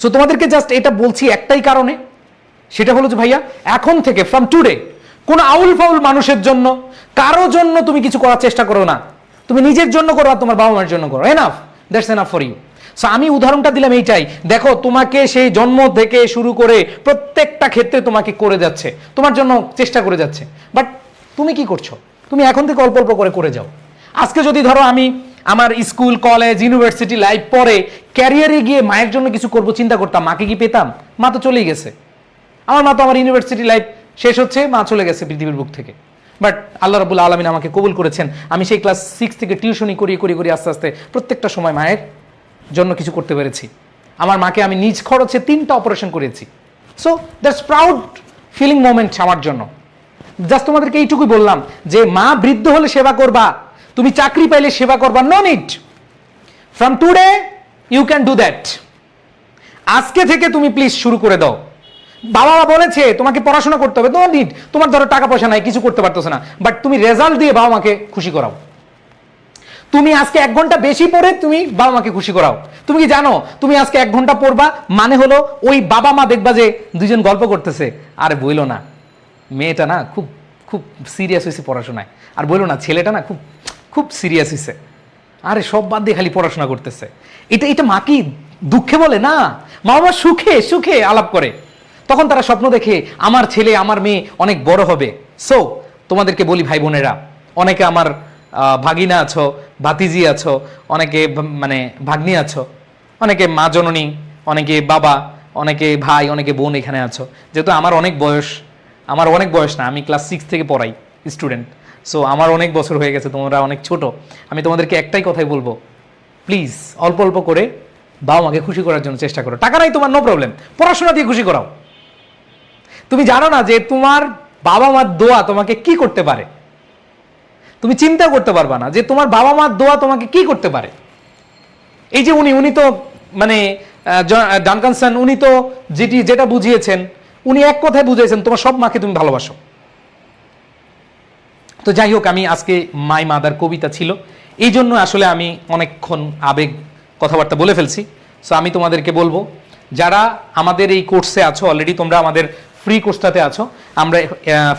Speaker 2: সো তোমাদেরকে জাস্ট এটা বলছি একটাই কারণে, সেটা হলো যে ভাইয়া এখন থেকে ফ্রম টুডে কোন আউল ফাউল মানুষের জন্য, কারো জন্য তুমি কিছু করার চেষ্টা করো না। তুমি নিজের জন্য করো আর তোমার বাবা মায়ের জন্য করো। Enough, that's enough for you. So আমি উদাহরণটা দিলাম এইটাই, দেখো তোমাকে সেই জন্ম থেকে শুরু করে প্রত্যেকটা ক্ষেত্রে তোমাকে করে যাচ্ছে, তোমার জন্য চেষ্টা করে যাচ্ছে। বাট তুমি কি করছো? তুমি এখন থেকে অল্প অল্প করে যাও। আজকে যদি ধরো আমি আমার স্কুল কলেজ ইউনিভার্সিটি লাইফ পরে ক্যারিয়ারে গিয়ে মায়ের জন্য কিছু করবো চিন্তা করতাম, মাকে কি পেতাম? মা তো চলেই গেছে। আমার মা তো আমার ইউনিভার্সিটি লাইফ শেষ হচ্ছে, মা চলে গেছে পৃথিবীর বুক থেকে। বাট আল্লাহ রাব্বুল আলামিন আমাকে কবুল করেছেন। আমি সেই ক্লাস 6 থেকে টিউশনি করি আস্তে আস্তে প্রত্যেকটা সময় মায়ের জন্য কিছু করতে পেরেছি। আমার মাকে আমি নিজ খরচে 3টা অপারেশন করেছি। So that's proud feeling moment আমার জন্য। জাস্ট তোমাদেরকে এইটুকুই বললাম যে মা বৃদ্ধ হলে সেবা করবা, তুমি চাকরি পাইলে সেবা করবা, no need. From today you can do that. আজকে থেকে তুমি প্লিজ শুরু করে দাও। বাবা মা বলেছে তোমাকে পড়াশোনা করতে হবে, নো নিড। তোমার ধরো টাকা পয়সা নাই, কিছু করতে পারতেছ না, বাট তুমি রেজাল্ট দিয়ে বাবা মাকে খুশি করাও। তুমি আজকে 1 ঘন্টা বেশি পড়ে তুমি বাবা মাকে খুশি করাও। তুমি কি জানো তুমি আজকে 1 ঘন্টা পড়বা মানে হলো ওই বাবা মা দেখবা যে দুজন গল্প করতেছে, আরে বইলো না মেয়েটা না খুব খুব সিরিয়াস হয়েছে পড়াশোনায়, আর বইলো না ছেলেটা না খুব খুব সিরিয়াস হয়েছে, আরে সব বাদ দিয়ে খালি পড়াশোনা করতেছে। এটা মা কি দুঃখে বলে? না, মা বাবা সুখে সুখে আলাপ করে, তখন তারা স্বপ্ন দেখে আমার ছেলে আমার মেয়ে অনেক বড় হবে। সো তোমাদেরকে বলি ভাই বোনেরা, অনেকে আমার ভাগিনা আছো, ভাতিজি আছো, অনেকে মানে ভাগ্নি আছো, অনেকে মা জননী, অনেকে বাবা, অনেকে ভাই, অনেকে বোন এখানে আছো। যেহেতু আমার অনেক বয়স না, আমি ক্লাস 6 থেকে পড়াই স্টুডেন্ট, সো আমার অনেক বছর হয়ে গেছে, তোমরা অনেক ছোট। আমি তোমাদেরকে একটাই কথাই বলবো, প্লিজ অল্প অল্প করে বাবা মাকে খুশি করার জন্য চেষ্টা করো। টাকা নাই তোমার, নো প্রবলেম, পড়াশোনা দিয়ে খুশি করাও। তুমি জানো না যে তোমার বাবা মার দোয়া তোমাকে কি করতে পারে, তুমি চিন্তা করতে পারবা না যে তোমার বাবা মার দোয়া তোমাকে কি করতে পারে। এই যে উনি তো মানে ডানকানসন, উনি তো যেটা বুঝিয়েছেন, উনি এক কথায় বুঝিয়েছেন তোমার সব মাকে তুমি ভালোবাসো। তো যাই হোক, আমি আজকে মাই মাদার কবিতা ছিল, এই জন্য আসলে আমি অনেকক্ষণ আবেগ কথাবার্তা বলে ফেলছি। সো আমি তোমাদেরকে বলবো, যারা আমাদের এই কোর্সে আছো, অলরেডি তোমরা আমাদের ফ্রি কোর্সটাতে আছো, আমরা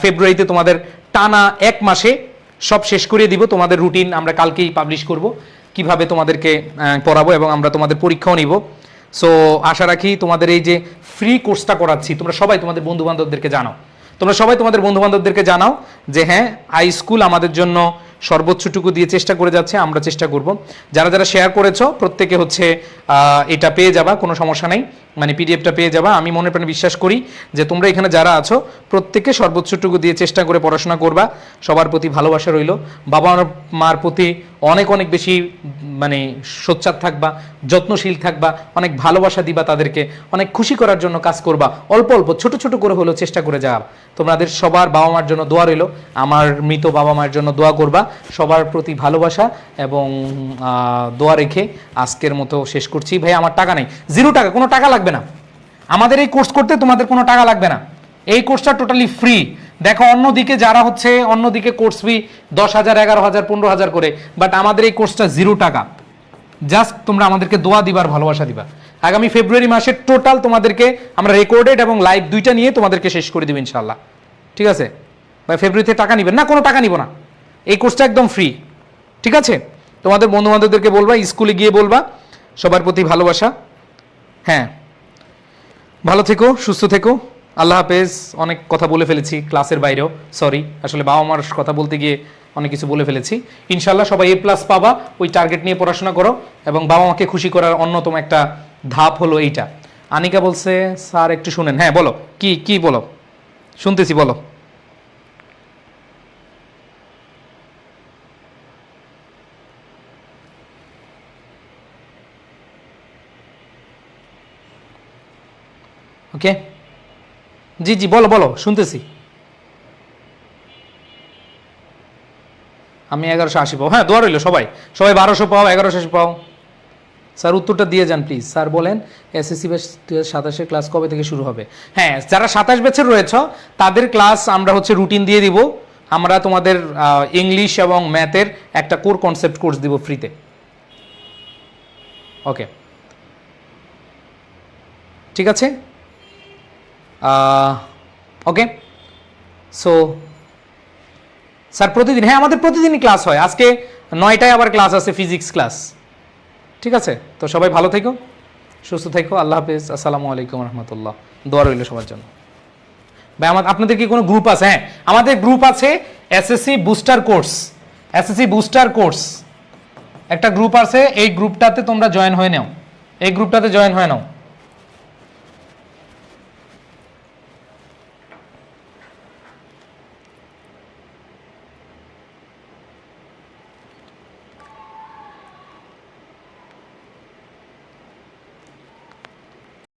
Speaker 2: ফেব্রুয়ারিতে তোমাদের টানা 1 মাসে সব শেষ করিয়ে দিব। তোমাদের রুটিন আমরা কালকেই পাবলিশ করব, কিভাবে তোমাদেরকে পড়াবো, এবং আমরা তোমাদের পরীক্ষাও নিব। সো আশা রাখি তোমাদের এই যে ফ্রি কোর্সটা করাচ্ছি, তোমরা সবাই তোমাদের বন্ধু বান্ধবদেরকে জানাও, যে হ্যাঁ, আই স্কুল আমাদের জন্য সর্বোচ্চটুকু দিয়ে চেষ্টা করে যাচ্ছে, আমরা চেষ্টা করব। যারা যারা শেয়ার করেছো প্রত্যেকে হচ্ছে এটা পেয়ে যাবা, কোনো সমস্যা নেই, মানে পিডিএফটা পেয়ে যাবা। আমি মনে প্রাণে বিশ্বাস করি যে তোমরা এখানে যারা আছো প্রত্যেকে সর্বোচ্চটুকু দিয়ে চেষ্টা করে পড়াশোনা করবা। সবার প্রতি ভালোবাসা রইল, বাবা মার প্রতি অনেক অনেক বেশি মানে সোচ্চার থাকবা, যত্নশীল থাকবা, অনেক ভালোবাসা দিবা তাদেরকে, অনেক খুশি করার জন্য কাজ করবা, অল্প অল্প ছোট ছোট করে হলেও চেষ্টা করে যাও। তোমাদের সবার বাবা মার জন্য দোয়া রইল, আমার মৃত বাবা মায়ের জন্য দোয়া করবা। সবার প্রতি ভালোবাসা এবং দোয়া রেখে আজকের মতো শেষ করছি। ভাই আমার টাকা নেই, 0 টাকা, কোনো টাকা লাগবে না আমাদের এই কোর্স করতে, তোমাদের কোনো টাকা লাগবে না, এই কোর্সটা টোটালি ফ্রি। দেখো অন্যদিকে যারা হচ্ছে অন্যদিকে কোর্স ফি 10,000, 11,000, 15,000 করে, বাট আমাদের এই কোর্সটা 0 টাকা। জাস্ট তোমরা আমাদেরকে দোয়া দিবার, ভালোবাসা দিবা। আগামী ফেব্রুয়ারি মাসে টোটাল তোমাদেরকে আমরা রেকর্ডেড এবং লাইভ দুইটা নিয়ে তোমাদেরকে শেষ করে দিব ইনশাল্লাহ, ঠিক আছে ভাই? ফেব্রুয়ারিতে টাকা নিবেন না, কোনো টাকা নিব না, এই কোর্সটা একদম ফ্রি, ঠিক আছে? তোমাদের বন্ধু বান্ধবদেরকে বলবা, স্কুলে গিয়ে বলবা। সবার প্রতি ভালোবাসা। হ্যাঁ, ভালো থেকো, সুস্থ থেকো, আল্লাহ হাফেজ। অনেক কথা বলে ফেলেছি ক্লাসের বাইরেও, সরি, আসলে বাবা মার কথা বলতে গিয়ে অনেক কিছু বলে ফেলেছি। ইনশাল্লাহ সবাই A+ পাবা, ওই টার্গেট নিয়ে পড়াশোনা করো, এবং বাবা মাকে খুশি করার অন্যতম একটা ধাপ হলো এইটা। আনিকা বলছে স্যার একটু শুনেন। হ্যাঁ বলো, কি বলো, শুনতেছি, বলো। ওকে, জি বলো, শুনতেছি। আমি 1180 পাও, হ্যাঁ দোয়া রইল, সবাই 1200 পাও, 1180 পাও। স্যার উত্তরটা দিয়ে যান প্লিজ। স্যার বলেন এসএসসি ব্যাচ 2027 ক্লাস কবে থেকে শুরু হবে? হ্যাঁ, যারা 27 ব্যাচের রয়েছে তাদের ক্লাস আমরা হচ্ছে রুটিন দিয়ে দিব। আমরা তোমাদের ইংলিশ এবং ম্যাথের একটা কোর কনসেপ্ট কোর্স দিব ফ্রিতে। ওকে, ঠিক আছে। ওকে, সো স্যার প্রতিদিন, হ্যাঁ আমাদের প্রতিদিনই ক্লাস হয়। আজকে 9টায় আবার ক্লাস আছে, ফিজিক্স ক্লাস, ঠিক আছে? তো সবাই ভালো থেকো, সুস্থ থেকো, আল্লাহ হাফেজ, আসসালামু আলাইকুম রহমতুল্লাহ। দোয়া রইল সবার জন্য। ভাই আপনাদের কি কোনো গ্রুপ আছে? হ্যাঁ আমাদের গ্রুপ আছে, এসএসসি বুস্টার কোর্স একটা গ্রুপ আছে, এই গ্রুপটাতে তোমরা জয়েন হয়ে নাও,